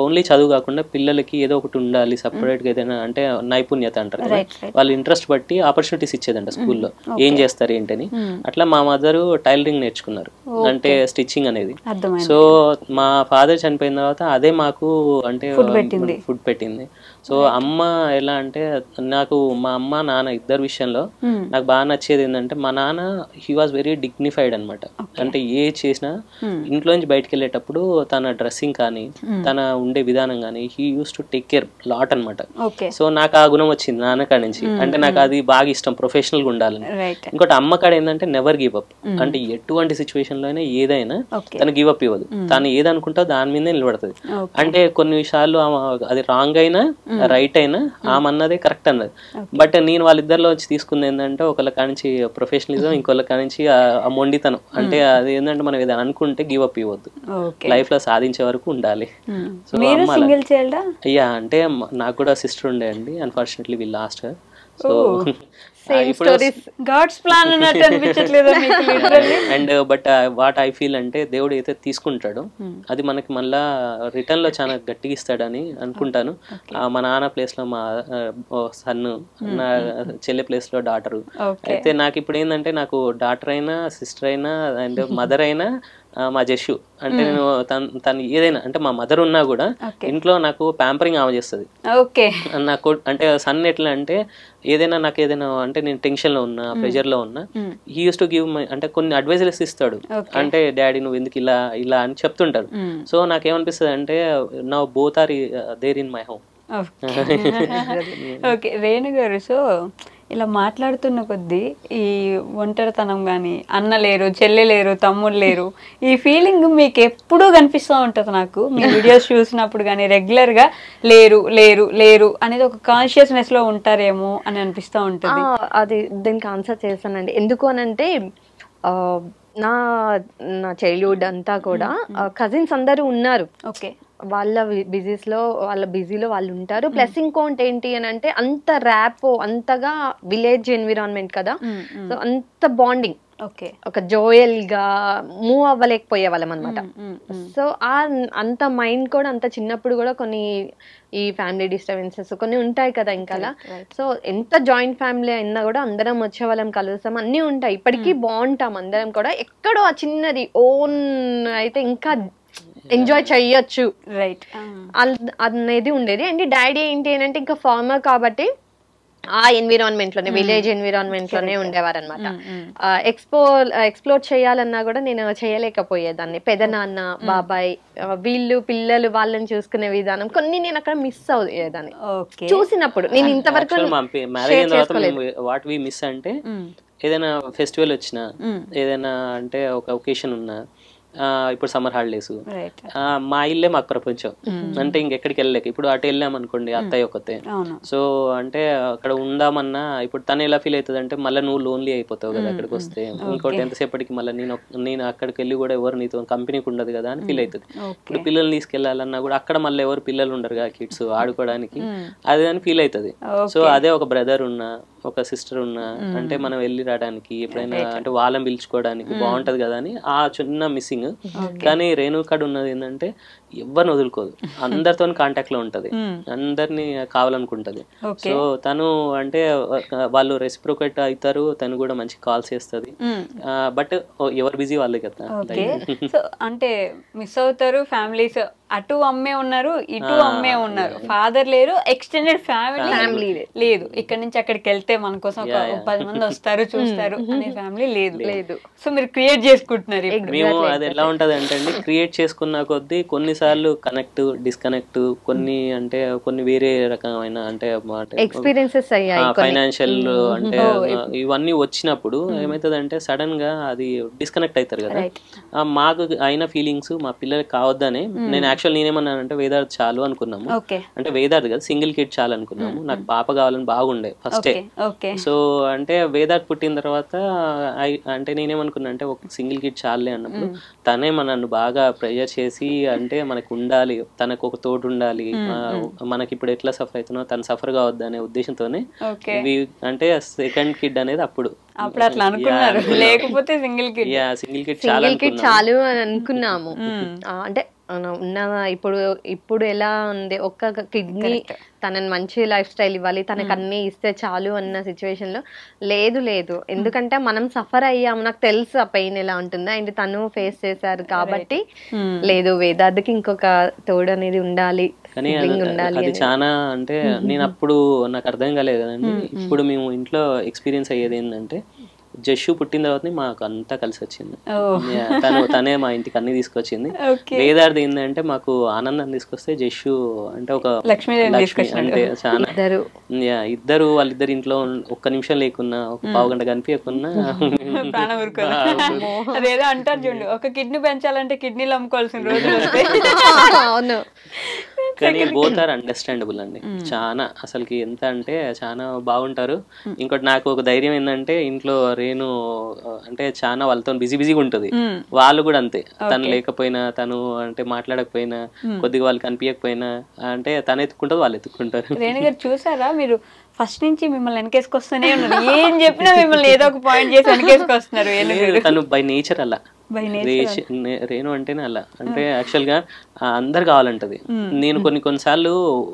ఓన్లీ చదువు కాకుండా పిల్లలకి ఏదో ఒకటి ఉండాలి సపరేట్గా, ఏదైనా అంటే నైపుణ్యత అంటారు కదా, వాళ్ళ ఇంట్రెస్ట్ బట్టి ఆపర్చునిటీస్ ఇచ్చేదంట స్కూల్లో, ఏం చేస్తారు ఏంటని. అట్లా మా మదరు టైలరింగ్ నేర్చుకున్నారు, అంటే స్టిచ్చింగ్ అనేది. సో మా ఫాదర్ చనిపోయిన తర్వాత అదే మాకు అంటే ఫుడ్ పెట్టింది. సో అమ్మ ఎలా అంటే నాకు మా అమ్మ నాన్న ఇద్దరు విషయంలో నాకు బాగా నచ్చేది ఏంటంటే మా నాన్న హీ వాజ్ వెరీ డిగ్నిఫైడ్ అనమాట. అంటే ఏ చేసినా ఇంట్లోంచి బయటకు వెళ్ళేటప్పుడు తన డ్రెస్సింగ్ కానీ తన ఉండే విధానం కానీ he use to take care lot అనమాట. సో నాకు ఆ గుణం వచ్చింది నాన్న కాడ నుంచి. అంటే నాకు అది బాగా ఇష్టం, ప్రొఫెషనల్ గా ఉండాలని. ఇంకోటి అమ్మ కాడ ఏంటంటే నెవర్ గివ్ అప్. అంటే ఎటువంటి సిచ్యువేషన్ లో అయినా ఏదైనా తను గివ్ అప్ ఇవ్వదు. తను ఏదనుకుంటా దాని మీదే నిలబడుతుంది. అంటే కొన్ని విషయాలు అది రాంగ్ అయినా రైట్ అయినా ఆమె అన్నదే కరెక్ట్ అన్నది. బట్ నేను వాళ్ళిద్దరిలో వచ్చి తీసుకుంది ఏంటంటే ఒకళ్ళ కానించి ప్రొఫెషనలిజం, ఇంకొకళ్ళ కానించి ఆ మొండితనం. అంటే అది ఏంటంటే మనం ఏదైనా అనుకుంటే గివ్ అప్ ఇవ్వద్దు, లైఫ్ లో సాధించే వరకు ఉండాలి. సో అయ్యా అంటే నాకు కూడా సిస్టర్ ఉండే అండి, unfortunately we lost her. So and but what I feel అంటే దేవుడు అయితే తీసుకుంటాడు అది మనకి మళ్ళా రిటర్న్ లో చాలా గట్టిగా ఇస్తాడని అనుకుంటాను. మా నాన్న ప్లేస్ లో మా సన్, నా చెల్లె ప్లేస్ లో డాటరు. అయితే నాకు ఇప్పుడు ఏంటంటే నాకు డాటర్ అయినా సిస్టర్ అయినా అండ్ మదర్ అయినా మా జషు. అంటే నేను తను ఏదైనా అంటే మా మదర్ ఉన్నా కూడా ఇంట్లో నాకు ప్యాంపరింగ్ ఆమె చేస్తుంది. నాకు అంటే సన్ ఎట్లా అంటే ఏదైనా నాకు ఏదైనా అంటే నేను టెన్షన్ లో ఉన్నా, ప్రెషర్ లో ఉన్నా, he use to give my అంటే కొన్ని అడ్వైజెస్ ఇస్తాడు. అంటే డాడీ నువ్వు ఎందుకు ఇలా ఇలా అని చెప్తుంటారు. సో నాకేమనిపిస్తుంది అంటే నా both are there in my home. Okay Renu గారు, సో ఇలా మాట్లాడుతున్న కొద్దీ ఈ ఒంటరితనం కానీ, అన్న లేరు, చెల్లె లేరు, తమ్ముడు లేరు, ఈ ఫీలింగ్ మీకు ఎప్పుడూ కనిపిస్తూ ఉంటుంది. నాకు మీ వీడియోస్ చూసినప్పుడు కానీ రెగ్యులర్గా లేరు లేరు లేరు అనేది ఒక కాన్షియస్నెస్లో ఉంటారేమో అని అనిపిస్తూ ఉంటుంది. అది దీనికి ఆన్సర్ చేస్తానండి. ఎందుకు అనంటే నా చైల్డ్హుడ్ అంతా కూడా కజిన్స్ అందరూ ఉన్నారు. ఓకే, వాళ్ళ బిజీలో వాళ్ళు ఉంటారు. ప్లస్ ఇంకోటి ఏంటి అని అంటే అంత ర్యాప్, అంతగా విలేజ్ ఎన్విరాన్మెంట్ కదా, సో అంత బాండింగ్ ఒక జోయల్ గా మూవ్ అవ్వలేకపోయే వాళ్ళం అనమాట. సో అంత మైండ్ కూడా అంత చిన్నప్పుడు కూడా కొన్ని ఈ ఫ్యామిలీ డిస్టర్బెన్సెస్ కొన్ని ఉంటాయి కదా ఇంకా అలా. సో ఎంత జాయింట్ ఫ్యామిలీ అయినా కూడా అందరం వచ్చే వాళ్ళం, కలుస్తాం, అన్నీ ఉంటాయి, ఇప్పటికీ బాగుంటాం అందరం కూడా. ఎక్కడో ఆ చిన్నది ఓన్ అయితే ఇంకా ఎంజాయ్ చెయ్యొచ్చు అనేది ఉండేది. అండ్ డాడీ ఏంటి అంటే ఇంకా ఫార్మర్ కాబట్టి ఆ ఎన్విరాన్మెంట్ లోనే, విలేజ్ ఎన్విరాన్మెంట్ లోనే ఉండేవారు అనమాట. ఎక్స్ప్లోర్ చేయాలన్నా కూడా నేను చేయలేకపోయేదాన్ని. పెదనాన్న, బాబాయ్, వీళ్ళు పిల్లలు వాళ్ళని చూసుకునే విధానం కొన్ని నేను అక్కడ మిస్ అయ్యేదాన్ని చూసినప్పుడు. నేను ఇంతవరకు వాట్ వి మిస్ అంటే ఏదైనా ఫెస్టివల్ వచ్చినా, ఏదైనా అంటే ఒక ఒకేషన్ ఉన్నా, ఇప్పుడు సమ్మర్ హాలిడేస్, మా ఇల్లే మాకు ప్రపంచం. అంటే ఇంకెక్కడికి వెళ్ళలేక ఇప్పుడు అటు వెళ్ళాం అనుకోండి అత్తయ్య ఒకతే. సో అంటే అక్కడ ఉందామన్నా ఇప్పుడు తను ఎలా ఫీల్ అవుతుంది అంటే మళ్ళీ నువ్వు లోన్లీ అయిపోతావు కదా అక్కడికి వస్తే, ఇంకోటి ఎంతసేపటికి మళ్ళీ నేను అక్కడికి వెళ్ళి కూడా ఎవరు నీతో కంపెనీకి ఉండదు కదా అని ఫీల్ అవుతుంది. ఇప్పుడు పిల్లల్ని తీసుకెళ్లాలన్నా కూడా అక్కడ మళ్ళీ ఎవరు పిల్లలు ఉండరు కదా కిడ్స్ ఆడుకోవడానికి, అదే అని ఫీల్ అవుతుంది. సో అదే ఒక బ్రదర్ ఉన్నా, ఒక సిస్టర్ ఉన్నా అంటే మనం వెళ్ళి రావడానికి ఎప్పుడైనా అంటే వాళ్ళని పిలుచుకోవడానికి బాగుంటది కదా అని ఆ చిన్న మిస్సింగ్. కానీ రేణుకాడ ఉన్నది ఏంటంటే ఎవరిని వదులుకోదు, అందరితో కాంటాక్ట్ లో ఉంటది, అందరినీ కావాలనుకుంటది. సో తను అంటే వాళ్ళు రెసిప్రోకేట్ అవుతారు, తను కూడా మంచి కాల్స్ చేస్తుంది. బట్ ఎవరు బిజీ వాళ్ళే కదా. సో అంటే మిస్ అవుతారు ఫ్యామిలీస్, అటు అమ్మే ఉన్నారు, ఇటు అమ్మే ఉన్నారు, ఫాదర్ లేరు, ఎక్స్టెండెడ్ ఫ్యామిలీ లేదు. ఇక్కడ నుంచి అక్కడికి వెళ్తే మన కోసం ఒక 10 మంది వస్తారు చూస్తారు అనే ఫ్యామిలీ లేదు. సో మీరు క్రియేట్ చేసుకుంటున్నారు. మేము అది ఎలా ఉంటది అంటే అండి, క్రియేట్ చేసుకున్న కొద్దీ కొన్నిసార్లు కనెక్ట్, డిస్కనెక్ట్, కొన్ని అంటే కొన్ని వేరే రకమైన అంటే ఎక్స్పీరియన్సెస్ ఫైనాన్షియల్ అంటే ఇవన్నీ వచ్చినప్పుడు ఏమైతుంది అంటే సడన్ గా అది డిస్కనెక్ట్ అవుతారు కదా. మాకు అయిన ఫీలింగ్స్ మా పిల్లలకి కావద్దని నేను యాక్చువల్ నేనేమన్నానంటే వేదార్థ్ చాలు అనుకున్నాము. అంటే వేదార్థ్ కదా సింగిల్ కిడ్ చాలు అనుకున్నాము. నాకు పాప కావాలని బాగుండే ఫస్టే. సో అంటే వేదార్థ్ పుట్టిన తర్వాత అంటే నేనేమనుకున్నా అంటే ఒక సింగిల్ కిడ్ చాలులే అన్నప్పుడు తనే నన్ను బాగా ప్రెజర్ చేసి అంటే మనకు ఉండాలి, తనకు ఒక తోడు ఉండాలి, మనకి ఇప్పుడు ఎట్లా సఫర్ అవుతున్నా తను సఫర్ కావద్దు అనే ఉద్దేశంతోనే అంటే సెకండ్ కిడ్ అనేది అప్పుడు అట్లా అనుకున్నారు. లేకపోతే సింగిల్ కిడ్ చాలు అని అనుకున్నాము. అంటే ఉన్న ఇప్పుడు ఎలా ఉంది, ఒక్క కిడ్నీ తనని మంచి లైఫ్ స్టైల్ ఇవ్వాలి, తనకు అన్ని ఇస్తే చాలు అన్న సిచ్యువేషన్ లో లేదు. ఎందుకంటే మనం సఫర్ అయ్యాము, నాకు తెలుసు ఆ పెయిన్ ఎలా ఉంటుందో, అండ్ తను ఫేస్ చేశారు కాబట్టి లేదు వేదార్థకి ఇంకొక తోడు అనేది ఉండాలి. కానీ అది చాలా అంటే నేను అప్పుడు నాకు అర్థం కాలేదు కదండి. ఇప్పుడు మేము ఇంట్లో ఎక్స్పీరియన్స్ అయ్యేది ఏంటంటే జస్సు పుట్టిన తర్వాత మాకు అంతా కలిసి వచ్చింది. తనే మా ఇంటికి అన్ని తీసుకొచ్చింది. వేదార్థి ఏంటంటే మాకు ఆనందం తీసుకొస్తే జస్సు అంటే ఒక లక్ష్మి అంటే చాలా ఇద్దరు వాళ్ళిద్దరు ఇంట్లో ఒక్క నిమిషం లేకున్నా, ఒక పావు గంట కనిపించకున్నా అదేదో అంటారు చూడండి, ఒక కిడ్నీ పెంచాలంటే కిడ్నీలు అమ్ముకోవాల్సిన రోజులు. అవును. కానీ బోత్ ఆర్ అండర్స్టాండబుల్ అండి. చాలా అసలుకి ఎంత అంటే చాలా బాగుంటారు. ఇంకోటి నాకు ఒక ధైర్యం ఏంటంటే ఇంట్లో రేణు అంటే చాలా వాళ్ళతో బిజీగా ఉంటది, వాళ్ళు కూడా అంతే. తను లేకపోయినా, తను అంటే మాట్లాడకపోయినా, కొద్దిగా వాళ్ళు కనిపించకపోయినా అంటే తను ఎత్తుకుంటారు, వాళ్ళు ఎత్తుకుంటారు. రేణు గారు చూసారా మీరు ఫస్ట్ నుంచి మిమ్మల్ని వెనకేసుకొస్తూనే ఉన్నారు, ఏం చెప్పినా మిమ్మల్ని ఏదో ఒక పాయింట్ చేసి వెనకేసుకొస్తున్నారు. తను బై నేచర్ అలా, రేణు అంటేనే అలా. అంటే యాక్చువల్ గా అందరు కావాలంటది. నేను కొన్నిసార్లు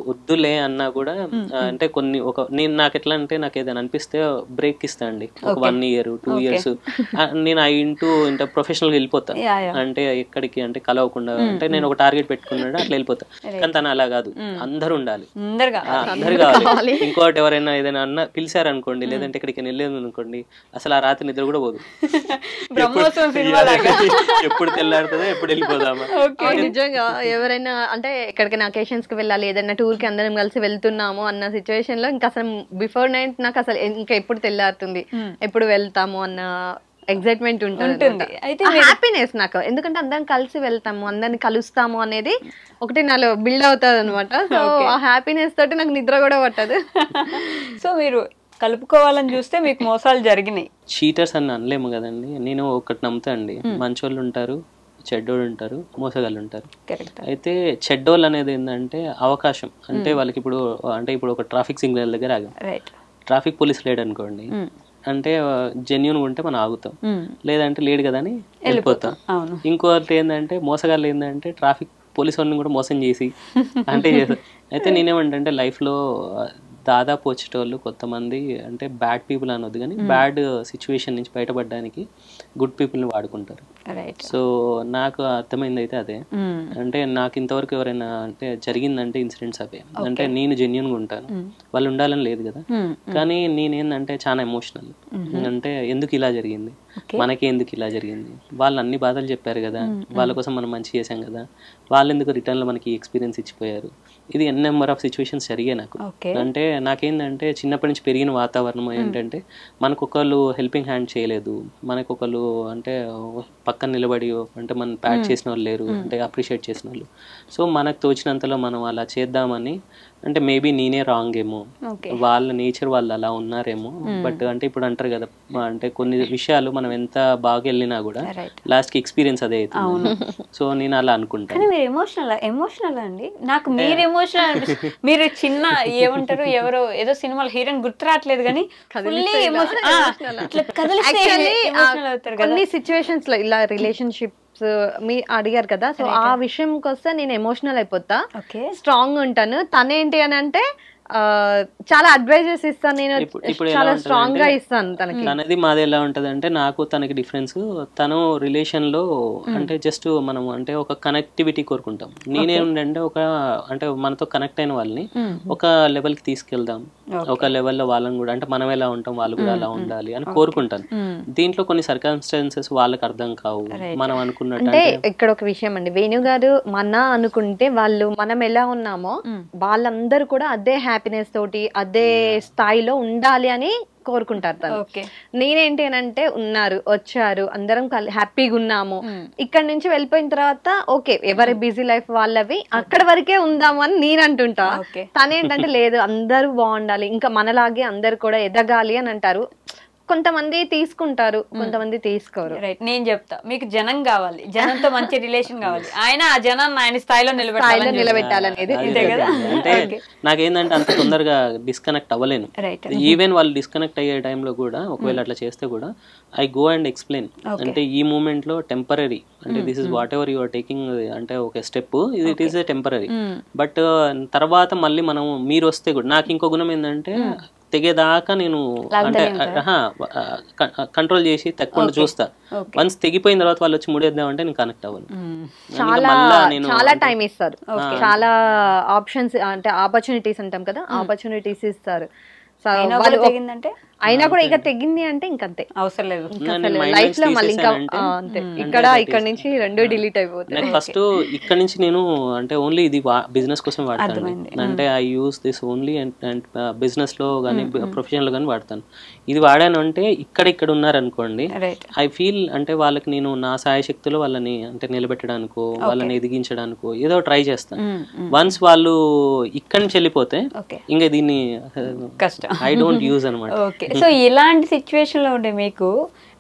వద్దులే అన్నా కూడా అంటే నేను నాకు ఎట్లా అంటే నాకు ఏదైనా అనిపిస్తే బ్రేక్ ఇస్తా అండి. ఒక 1 year 2 years నేను ఇంట ప్రొఫెషనల్ గా వెళ్ళిపోతా. అంటే ఎక్కడికి అంటే కలవకుండా అంటే నేను ఒక టార్గెట్ పెట్టుకున్నాడు అట్లా వెళ్ళిపోతా. కానీ తను అలా కాదు, అందరు ఉండాలి, అందరు కావాలి. ఇంకోటి ఎవరైనా ఏదైనా అన్న పిలిచారనుకోండి, లేదంటే ఎక్కడికి వెళ్ళేది అనుకోండి, అసలు ఆ రాత్రి నిద్ర కూడా పోదు. ఎప్పుడు తెల్లాడుతుందో ఎప్పుడు వెళ్ళిపోదామా. నిజంగా ఎవరైనా అంటే ఎక్కడికైనా అకేషన్స్ కి వెళ్ళాలి, ఏదైనా టూర్ కి అందరం కలిసి వెళ్తున్నాము అన్న సిచ్యువేషన్ లో ఇంకా అసలు బిఫోర్ నైట్ నాకు అసలు ఇంకా ఎప్పుడు తెల్లారుతుంది, ఎప్పుడు వెళ్తాము అన్న ఎక్సైట్మెంట్ ఉంటుంది. హ్యాపీనెస్ నాకు, ఎందుకంటే అందరం కలిసి వెళ్తాము, అందరిని కలుస్తాము అనేది ఒకటి నాలో బిల్డ్ అవుతుంది అనమాట. సో ఆ హ్యాపీనెస్ తోటి నాకు నిద్ర కూడా పట్టదు. సో మీరు కలుపుకోవాలని చూస్తే మీకు మోసాలు జరిగినాయి. చీటర్స్ అని అనలేము కదండి. నేను ఒకటి నమ్ముతా అండి, మంచోళ్ళు ఉంటారు, చెడ్డోళ్ళు ఉంటారు, మోసగాళ్ళు ఉంటారు. అయితే చెడ్డోళ్ళు అనేది ఏంటంటే అవకాశం. అంటే వాళ్ళకి ఇప్పుడు ఒక ట్రాఫిక్ సిగ్నల్ దగ్గర ఆగాం, ట్రాఫిక్ పోలీస్ లేడు అనుకోండి, అంటే జెన్యున్గా ఉంటే మనం ఆగుతాం, లేదంటే లేడు కదా అని వెళ్ళిపోతాం. ఇంకోటి ఏంటంటే మోసగాళ్ళు ఏంటంటే ట్రాఫిక్ పోలీసు వాళ్ళని కూడా మోసం చేసి అంటే చేస్తారు. అయితే నేనేమంటే లైఫ్లో దాదాపు వచ్చేటోళ్ళు కొంతమంది అంటే బ్యాడ్ పీపుల్ అనొద్దు కానీ బ్యాడ్ సిచ్యువేషన్ నుంచి బయటపడడానికి గుడ్ పీపుల్ని వాడుకుంటారు. సో నాకు అర్థమైంది అయితే అదే. అంటే నాకు ఇంతవరకు ఎవరైనా అంటే జరిగిందంటే ఇన్సిడెంట్స్ అవే. అంటే నేను జెన్యున్గా ఉంటాను, వాళ్ళు ఉండాలని లేదు కదా, కానీ నేనేందంటే చాలా ఎమోషనల్. అంటే ఎందుకు ఇలా జరిగింది, మనకి ఎందుకు ఇలా జరిగింది, వాళ్ళు అన్ని బాధలు చెప్పారు కదా, వాళ్ళ కోసం మనం మంచి చేసాం కదా, వాళ్ళు ఎందుకు రిటర్న్లో మనకి ఎక్స్పీరియన్స్ ఇచ్చిపోయారు. ఇది ఎన్ నెంబర్ ఆఫ్ సిచ్యువేషన్స్ జరిగాయి నాకు. అంటే నాకేంటంటే చిన్నప్పటి నుంచి పెరిగిన వాతావరణం ఏంటంటే మనకు ఒకళ్ళు హెల్పింగ్ హ్యాండ్ చేయలేదు, మనకు ఒకళ్ళు అంటే పక్కన నిలబడి అంటే మనం ప్యాట్ చేసిన వాళ్ళు లేరు, అంటే అప్రిషియేట్ చేసిన వాళ్ళు. సో మనకు తోచినంతలో మనం అలా చేద్దామని, అంటే మేబీ నేనే రాంగ్ ఏమో, వాళ్ళ నేచర్ వాళ్ళు అలా ఉన్నారేమో. బట్ అంటే ఇప్పుడు అంటారు కదా, అంటే కొన్ని విషయాలు మనం ఎంత బాగా వెళ్ళినా కూడా లాస్ట్ కి ఎక్స్పీరియన్స్ అదే అవుతుంది. సో నేను అలా అనుకుంటాను. మీరు ఎమోషనల్ అండి, నాకు మీరు ఎమోషనల్ మీరు చిన్న ఏమంటారు ఎవరో ఏదో సినిమాలో హీరోయిన్ గుర్తు రావట్లేదు కానీ కొన్ని సిచ్యువేషన్స్ లో ఇలా రిలేషన్షిప్ మీ అడిగారు కదా, సో ఆ విషయంకి వస్తే నేను ఎమోషనల్ అయిపోతా, స్ట్రాంగ్ ఉంటాను. తనేంటి అని అంటే చాలా అడ్వైజెస్ ఇస్తాను, నేను చాలా స్ట్రాంగ్ గా ఇస్తాను తనకి. తనది మాది ఎలా ఉంటది అంటే నాకు తనకి డిఫరెన్స్, తను రిలేషన్ లో అంటే జస్ట్ మనం అంటే ఒక కనెక్టివిటీ కోరుకుంటాం. నేనేంటంటే ఒక అంటే మనతో కనెక్ట్ అయిన వాళ్ళని ఒక లెవెల్ కి తీసుకెళ్దాం, ఒక లెవెల్లో వాళ్ళని కూడా అంటే మనం ఎలా ఉంటాం వాళ్ళు కూడా అలా ఉండాలి అని కోరుకుంటాను. దీంట్లో కొన్ని సర్కమ్స్టాన్సెస్ వాళ్ళకి అర్థం కావు మనం అనుకున్నట్టు. అంటే ఇక్కడ ఒక విషయం అండి, వేణు గారు మన అనుకుంటే వాళ్ళు మనం ఎలా ఉన్నామో వాళ్ళందరూ కూడా అదే హ్యాపీనెస్ తోటి అదే స్థాయిలో ఉండాలి అని కోరుకుంటారు తను. నేనేంటి అని అంటే ఉన్నారు, వచ్చారు, అందరం హ్యాపీగా ఉన్నాము, ఇక్కడ నుంచి వెళ్ళిపోయిన తర్వాత ఓకే ఎవరి బిజీ లైఫ్ వాళ్ళవి, అక్కడ వరకే ఉందాము అని నేను అంటుంటా. తనేంటంటే లేదు అందరూ బాగుండాలి, ఇంకా మనలాగే అందరు కూడా ఎదగాలి అని అంటారు. కొంతమంది తీసుకుంటారు, కొంతమంది తీసుకోరు. రైట్, నేను చెప్తా, మీకు జనం కావాలి, జనంతో మంచి రిలేషన్ కావాలి, ఆయన ఆ జనాన్ని ఆయన స్థాయిలో నిలబెట్టాలనేది. అంటే నాకేంటంటే అంత తొందరగా డిస్కనెక్ట్ అవ్వలేను. ఈవెన్ వాళ్ళు డిస్కనెక్ట్ అయ్యే టైంలో కూడా ఒకవేళ అట్లా చేస్తే కూడా ఐ గో అండ్ ఎక్స్ప్లెయిన్. అంటే ఈ మూమెంట్ లో టెంపరరీ, అంటే this is whatever you are taking, అంటే ఒక step, it is a temporary. But తర్వాత మళ్ళీ మనం మీరు వస్తే కూడా నాకు ఇంకో గుణం ఏంటంటే తెగేదాకా నేను అంటే కంట్రోల్ చేసి తక్కువ చూస్తా. వన్స్ తెగిపోయిన తర్వాత వాళ్ళు వచ్చి ముడేద్దామంటే నేను కనెక్ట్ అవ్వను. చాలా టైం ఇస్తారు, చాలా ఆప్షన్స్ అంటే ఆపర్చునిటీస్ అంటాం కదా, ఆపర్చునిటీస్ ఇస్తారు. అయినా కూడా ఇక తెగింది అంటే ఇంకంతే, అవసరం లేదు లైఫ్ లో మళ్ళీ ఇంకా అంతే. ఇక్కడ నుంచి రెండు డిలీట్ అయిపోతాయి. ఫస్ట్ ఇక్కడ నుంచి నేను అంటే ఓన్లీ ఇది బిజినెస్ కోసం వాడతాను, అంటే I use this only and business లో కానీ ప్రొఫెషన్ లో కానీ వాడతాను. ఇది వాడాను అంటే ఇక్కడ ఉన్నారనుకోండి, ఐ ఫీల్ అంటే వాళ్ళకి నేను నా సాయశక్తిలో వాళ్ళని అంటే నిలబెట్టడానికో వాళ్ళని ఎదిగించడానికో ఏదో ట్రై చేస్తాను. వన్స్ వాళ్ళు ఇక్కడి నుంచి వెళ్ళిపోతే ఇంకా దీన్ని కష్టం, ఐ డోంట్ యూజ్ అనమాట. సో ఇలాంటి సిచ్యువేషన్ లో ఉండే మీకు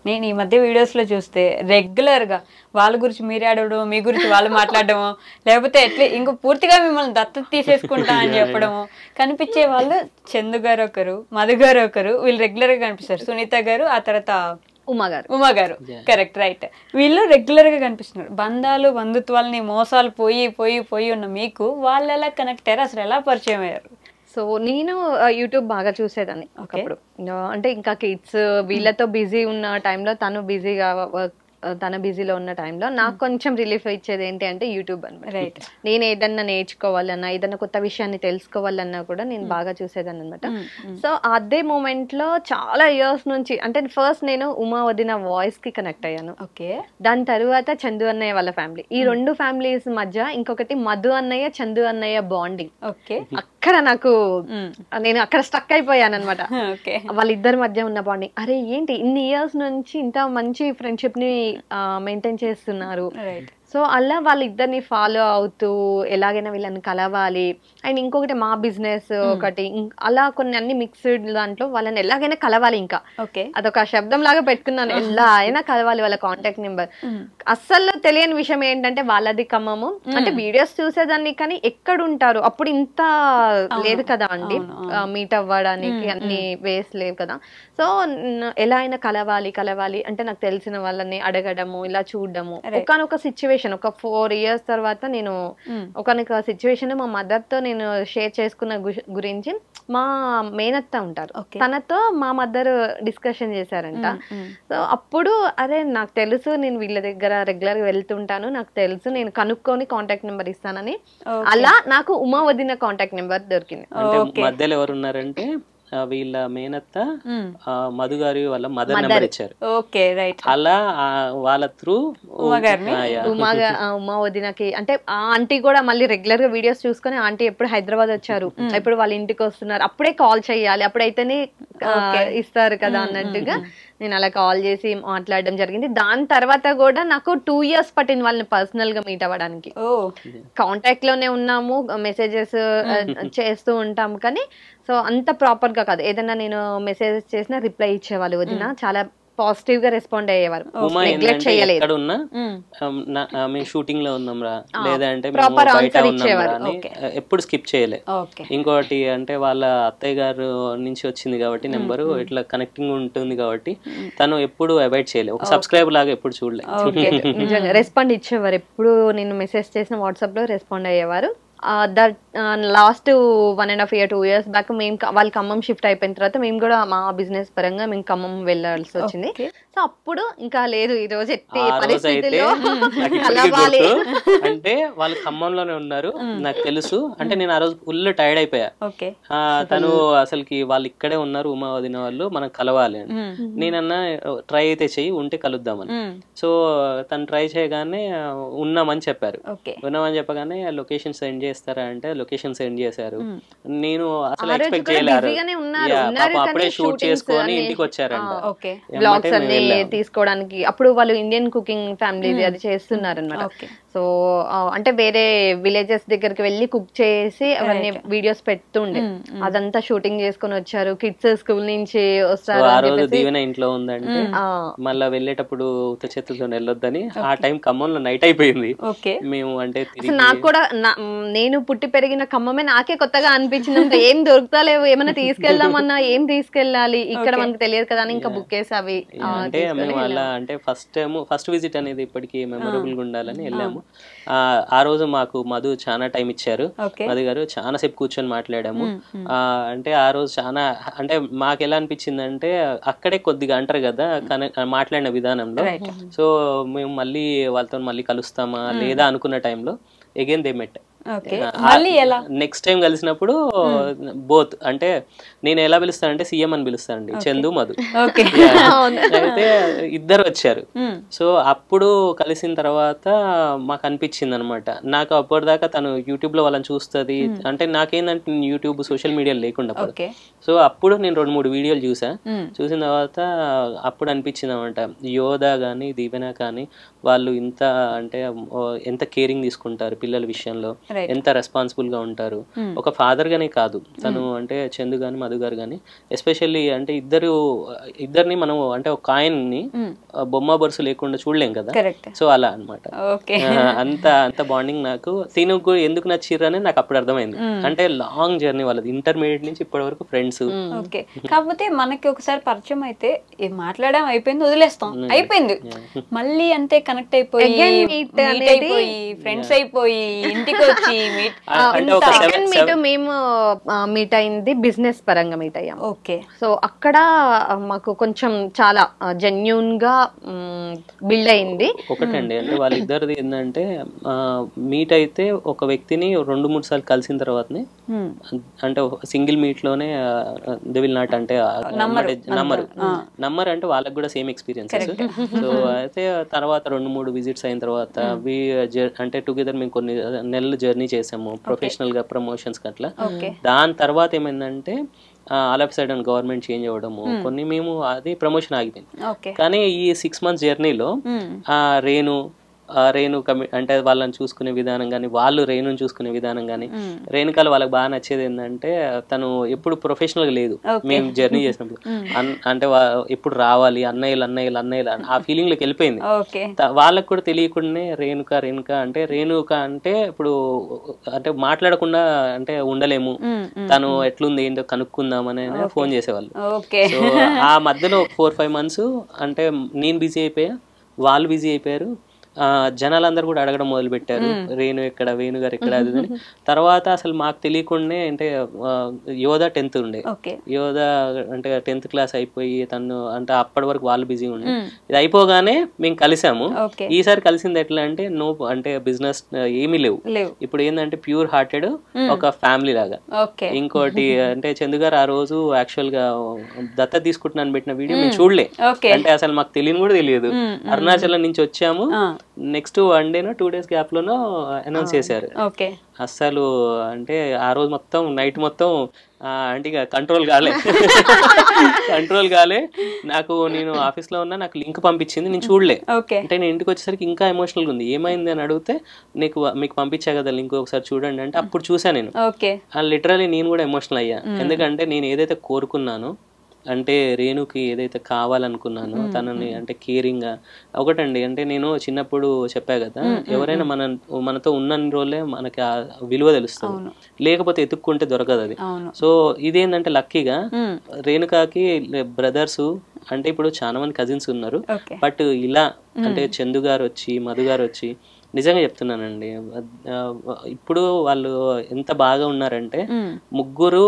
నేను ఈ మధ్య వీడియోస్ లో చూస్తే రెగ్యులర్ గా వాళ్ళ గురించి మీరు ఆడవడం, మీ గురించి వాళ్ళు మాట్లాడడము, లేకపోతే ఎట్లా ఇంకో పూర్తిగా మిమ్మల్ని దత్తత తీసేసుకుంటా అని చెప్పడము కనిపించే వాళ్ళు చందు గారు ఒకరు, మధు గారు ఒకరు, వీళ్ళు రెగ్యులర్ గా కనిపిస్తారు. సునీత గారు, ఆ తర్వాత ఉమా గారు కరెక్ట్ రైట్, వీళ్ళు రెగ్యులర్ గా కనిపిస్తున్నారు. బంధాలు బంధుత్వాలని మోసాలు పోయి ఉన్న మీకు వాళ్ళు ఎలా కనెక్ట్ అయ్యారు, అసలు ఎలా పరిచయం అయ్యారు? సో నేను యూట్యూబ్ బాగా చూసేదాన్ని ఒకప్పుడు, అంటే ఇంకా కిడ్స్ వీళ్ళతో బిజీ ఉన్న టైంలో తన బిజీలో ఉన్న టైంలో నాకు కొంచెం రిలీఫ్ ఇచ్చేది ఏంటి అంటే యూట్యూబ్ అనమాట. రైట్, నేను ఏదన్నా నేర్చుకోవాలన్నా ఏదన్నా కొత్త విషయాన్ని తెలుసుకోవాలన్నా కూడా నేను బాగా చూసేదాన్ని అనమాట. సో అదే మూమెంట్ లో చాలా ఇయర్స్ నుంచి అంటే ఫస్ట్ నేను ఉమా వదిన వాయిస్ కి కనెక్ట్ అయ్యాను. దాని తర్వాత చందు అన్నయ్య వాళ్ళ ఫ్యామిలీ, ఈ రెండు ఫ్యామిలీస్ మధ్య ఇంకొకటి మధు అన్నయ్య చందు అన్నయ్య బాండింగ్, అక్కడ నాకు నేను అక్కడ స్టక్ అయిపోయాను అనమాట. వాళ్ళిద్దరి మధ్య ఉన్న బాండింగ్, అరే ఏంటి ఇన్ని ఇయర్స్ నుంచి ఇంత మంచి ఫ్రెండ్షిప్ ని మెయింటైన్ చేస్తున్నారు. సో అలా వాళ్ళిద్దరిని ఫాలో అవుతూ ఎలాగైనా వీళ్ళని కలవాలి. అండ్ ఇంకొకటి మా బిజినెస్ ఒకటి అలా కొన్ని అన్ని మిక్స్డ్ దాంట్లో వాళ్ళని ఎలాగైనా కలవాలి. ఇంకా అదొక శబ్దం లాగా పెట్టుకున్నాను, ఎలా అయినా కలవాలి వాళ్ళ కాంటాక్ట్ నెంబర్. అస్సలు తెలియని విషయం ఏంటంటే వాళ్ళది ఖమ్మము. అంటే వీడియోస్ చూసేదాన్ని కానీ ఎక్కడ ఉంటారు అప్పుడు ఇంత లేదు కదా అండి, మీట్ అవ్వడానికి అన్ని వేస్ లేవు కదా. సో ఎలా అయినా కలవాలి అంటే నాకు తెలిసిన వాళ్ళని అడగడము, ఇలా చూడడము. ఒకనొక సిచ్యువేషన్ ఒక 4 years తర్వాత నేను ఒకనొక సిచ్యువేషన్ మా మదర్ తో నేను షేర్ చేసుకున్న గురించి మా మేనత్త ఉంటారు, తనతో మా మదర్ డిస్కషన్ చేశారంట. సో అప్పుడు అరే నాకు తెలుసు, నేను వీళ్ళ దగ్గర రెగ్యులర్ గా వెళ్తుంటాను, నాకు తెలుసు, నేను కనుక్కొని కాంటాక్ట్ నెంబర్ ఇస్తానని అలా నాకు ఉమా వదిన కాంటాక్ట్ నెంబర్ దొరికింది. మధ్యలో ఎవరు ఉన్నారంటే వీళ్ళ మేనత్త మధు గారి వాళ్ళ మదర్ నెంబర్ ఇచ్చారు. అలా వాళ్ళ త్రూ ఉమా వదినకి అంటే ఆ ఆంటీ కూడా మళ్ళీ రెగ్యులర్ గా వీడియోస్ చూసుకొని ఆంటీ ఎప్పుడు హైదరాబాద్ వచ్చారు, ఎప్పుడు వాళ్ళ ఇంటికి వస్తున్నారు, అప్పుడే కాల్ చెయ్యాలి, అప్పుడైతేనే ఇస్తారు కదా అన్నట్టుగా నేను అలా కాల్ చేసి మాట్లాడడం జరిగింది. దాని తర్వాత కూడా నాకు 2 years పట్టింది వాళ్ళని పర్సనల్ గా మీట్ అవ్వడానికి. కాంటాక్ట్ లోనే ఉన్నాము, మెసేజెస్ చేస్తూ ఉంటాము కానీ సో అంత ప్రాపర్ గా కాదు. ఏదైనా నేను మెసేజెస్ చేసినా రిప్లై ఇచ్చేవాళ్ళు వదిన, చాలా పాజిటివ్ గా రెస్పాండ్ అయ్యేవారు. నెగ్లెక్ట్ చేయలేదు. షూటింగ్ లో ఉన్నాం రా లేదంటే బయట ఉన్నాం ఎప్పుడు స్కిప్ చేయలేదు. ఇంకోటి అంటే వాళ్ళ అత్తయ్య గారు నుంచి వచ్చింది కాబట్టి నెంబరు ఇట్లా కనెక్టింగ్ ఉంటుంది కాబట్టి తను ఎప్పుడు అవాయిడ్ చేయలేదు, ఒక సబ్స్క్రైబర్ లాగా ఎప్పుడు చూడలేదు. రెస్పాండ్ ఇచ్చేవారు, ఎప్పుడు నేను మెసేజ్ చేసిన వాట్సాప్ లో రెస్పాండ్ అయ్యేవారు. That last 1.5 year 2 years back మేము వాళ్ళు ఖమ్మం షిఫ్ట్ అయిపోయిన తర్వాత మేము కూడా మా బిజినెస్ పరంగా మేము ఖమ్మం వెళ్ళాల్సి వచ్చింది. సో అప్పుడు ఇంకా లేదు, ఈ రోజు ఎట్టి పరిస్థితుల్లో కలవాలి అంటే వాళ్ళు ఖమ్మంలోనే ఉన్నారు నాకు తెలుసు. అంటే నేను ఆ రోజు ఫుల్ టైర్డ్ అయిపోయా. తను అసలుకి వాళ్ళు ఇక్కడే ఉన్నారు ఉమా వదిన వాళ్ళు, మనం కలవాలి అని నేనన్నా ట్రై అయితే చెయ్యి, ఉంటే కలుద్దామని. సో తను ట్రై చేయగానే ఉన్నామని చెప్పారు. ఉన్నామని చెప్పగానే లొకేషన్ సెండ్ చేస్తారా అంటే లొకేషన్ సెండ్ చేశారు. నేను అసలు ఎక్స్పెక్ట్ చేయలేదు, అప్పుడే షూట్ చేసుకొని ఇంటికి వచ్చారంట బ్లాగ్స్ అన్ని తీసుకోవడానికి. అప్పుడు వాళ్ళు ఇండియన్ కుకింగ్ ఫ్యామిలీ అది చేస్తున్నారు అన్నమాట. సో అంటే వేరే విలేజెస్ దగ్గరికి వెళ్ళి కుక్ చేసి అవన్నీ వీడియోస్ పెడుతుండే, అదంతా షూటింగ్ చేసుకుని వచ్చారు. కిడ్స్ స్కూల్ నుంచి వస్తారు. ఆ రోజు దీవెన ఇంట్లో ఉందంటే మళ్ళా వెళ్ళేటప్పుడు ఉత్త చేతులతో వెళ్ళొద్దని ఆ టైం ఖమ్మంలో నైట్ అయిపోయింది. మేము అంటే నాకు కూడా నేను పుట్టి పెరిగిన ఖమ్మమే నాకే కొత్తగా అనిపించింది. ఏం దొరుకుతలేవు, ఏమైనా తీసుకెళ్దామన్నా ఏం తీసుకెళ్ళాలి, ఇక్కడ మనకు తెలియదు కదా అని ఇంకా బుక్ చేసి అవి అంటే మేము అలా అంటే ఫస్ట్ విజిట్ అనేది ఇప్పటికీ మెమరబుల్ గా ఉండాలని వెళ్ళాము. ఆ రోజు మాకు మధు చాలా టైం ఇచ్చారు. మధు గారు చాలా సేపు కూర్చొని మాట్లాడాము. అంటే ఆ రోజు చాలా అంటే మాకు ఎలా అనిపించింది అంటే అక్కడే కొద్దిగా అంటారు కదా మాట్లాడిన విధానంలో. సో మేము మళ్ళీ వాళ్ళతో మళ్ళీ కలుస్తామా లేదా అనుకున్న టైంలో again they met. Next time కలిసినప్పుడు బోత్ అంటే నేను ఎలా పిలుస్తానంటే సీఎం అని పిలుస్తానండి, చందు మధు. అయితే ఇద్దరు వచ్చారు. సో అప్పుడు కలిసిన తర్వాత మాకు అనిపించింది అనమాట, నాకు అప్పటిదాకా తను యూట్యూబ్ లో వాళ్ళని చూస్తుంది అంటే నాకేందంటే యూట్యూబ్ సోషల్ మీడియా లేకుండా. సో అప్పుడు నేను 2-3 వీడియోలు చూసిన తర్వాత అప్పుడు అనిపించింది అనమాట, యోధా కానీ దీవెన కానీ వాళ్ళు ఇంత అంటే ఎంత కేరింగ్ తీసుకుంటారు పిల్లల విషయంలో, ఎంత రెస్పాన్సిబుల్ గా ఉంటారు. ఒక ఫాదర్ గానే కాదు తను అంటే చందు గాని మధు గారు గాని ఎస్పెషల్లీ అంటే ఇద్దరిని మనం అంటే ఒక కాయిన్ ని బొమ్మ బొరుసు లేకుండా చూడలేం కదా. సో అలా అనమాట అంత బాండింగ్. నాకు తిను ఎందుకు నచ్చిర్రు అని నాకు అప్పుడు అర్థమైంది. అంటే లాంగ్ జర్నీ వాళ్ళది, ఇంటర్మీడియట్ నుంచి ఇప్పటి వరకు ఫ్రెండ్స్. కాకపోతే మనకి ఒకసారి పరిచయం అయితే మాట్లాడడం అయిపోయింది, వదిలేస్తాం, అయిపోయింది. మళ్ళీ అంతే కనెక్ట్ అయిపోయి ఫ్రెండ్స్ అయిపోయి ఇంటికి వచ్చి మేము మీట్ అయింది బిజినెస్ పరంగా మీట్ అయ్యాం. సో అక్కడ మాకు కొంచెం చాలా జెన్యూన్ గా బిల్డ్ అయింది. ఒకటండి అంటే వాళ్ళిద్దరిది ఏంటంటే మీట్ అయితే ఒక వ్యక్తిని 2-3 సార్లు కలిసిన తర్వాతనే అంటే సింగిల్ మీట్ లోనే దే విల్ నాట్ అంటే నమ్మరు అంటే వాళ్ళకి కూడా సేమ్ ఎక్స్పీరియన్సెస్. సో అయితే తర్వాత 2-3 విజిట్స్ అయిన తర్వాత అంటే టుగెదర్ మేము కొన్ని నెలలు జర్నీ చేసాము ప్రొఫెషనల్ గా ప్రమోషన్స్ అట్లా. దాని తర్వాత ఏమైందంటే all of sudden government change అవ్వడము కొన్ని మేము అది ప్రమోషన్ ఆగిపోయింది. కానీ ఈ 6 months జర్నీలో రేణు రేణు అంటే వాళ్ళని చూసుకునే విధానం కానీ, వాళ్ళు రేణుని చూసుకునే విధానం కానీ, రేణుకాలు వాళ్ళకి బాగా నచ్చేది ఏంటంటే తను ఎప్పుడు ప్రొఫెషనల్గా లేదు. మేము జర్నీ చేసినప్పుడు అంటే ఎప్పుడు రావాలి అన్నయ్యలు అన్నయ్యలు అన్నయ్యలు ఆ ఫీలింగ్ లోకి వెళ్ళిపోయింది. వాళ్ళకి కూడా తెలియకుండానే రేణుక రేణుక అంటే రేణుక అంటే ఇప్పుడు అంటే మాట్లాడకుండా అంటే ఉండలేము, తను ఎట్లుంది ఏంటో కనుక్కుందామని ఫోన్ చేసేవాళ్ళు. సో ఆ మధ్యలో 4-5 months అంటే నేను బిజీ అయిపోయా, వాళ్ళు బిజీ అయిపోయారు, జనాలందరూ కూడా అడగడం మొదలు పెట్టారు, రేణు ఎక్కడ, వేణు గారు ఎక్కడ, అది అని. తర్వాత అసలు మాకు తెలియకుండానే అంటే యోధ 10th ఉండే, యోధ అంటే 10th క్లాస్ అయిపోయి తను అంటే అప్పటి వరకు వాళ్ళు బిజీ ఉండే. ఇది అయిపోగానే మేము కలిసాము. ఈసారి కలిసింది ఎట్లా అంటే అంటే బిజినెస్ ఏమీ లేవు, ఇప్పుడు ఏంటంటే ప్యూర్ హార్టెడ్ ఒక ఫ్యామిలీ లాగా. ఇంకోటి అంటే చందు గారు ఆ రోజు యాక్చువల్ గా దత్త తీసుకుంటున్నాను పెట్టిన వీడియో మేము చూడలే, అంటే అసలు మాకు తెలియని కూడా తెలియదు. అరుణాచలం నుంచి వచ్చాము, నెక్స్ట్ 1 day 2 days గ్యాప్ లోనో అనౌన్స్ చేశారు. అస్సలు అంటే ఆ రోజు మొత్తం నైట్ మొత్తం అంటే ఇక కంట్రోల్ కాలే నాకు. నేను ఆఫీస్ లో ఉన్నా, నాకు లింక్ పంపించింది, నేను చూడలే. అంటే నేను ఇంటికి వచ్చేసరికి ఇంకా ఎమోషనల్ గా ఉంది. ఏమైంది అని అడిగితే మీకు పంపించా కదా లింక్, ఒకసారి చూడండి అంటే అప్పుడు చూసా నేను. లిటరలీ నేను కూడా ఎమోషనల్ అయ్యా. ఎందుకంటే నేను ఏదైతే కోరుకున్నానో అంటే రేణుకి ఏదైతే కావాలనుకున్నానో తనని అంటే కేరింగ్ గా ఒకటండి. అంటే నేను చిన్నప్పుడు చెప్పా కదా, ఎవరైనా మనతో ఉన్న రోజులే మనకి ఆ విలువ తెలుస్తుంది, లేకపోతే ఎత్తుక్కుంటే దొరకదు అది. సో ఇదేంటంటే లక్కీగా రేణుకాకి బ్రదర్స్ అంటే ఇప్పుడు చాలా మంది కజిన్స్ ఉన్నారు, బట్ ఇలా అంటే చందు గారు వచ్చి మధు గారు వచ్చి నిజంగా చెప్తున్నానండి, ఇప్పుడు వాళ్ళు ఎంత బాగా ఉన్నారంటే ముగ్గురు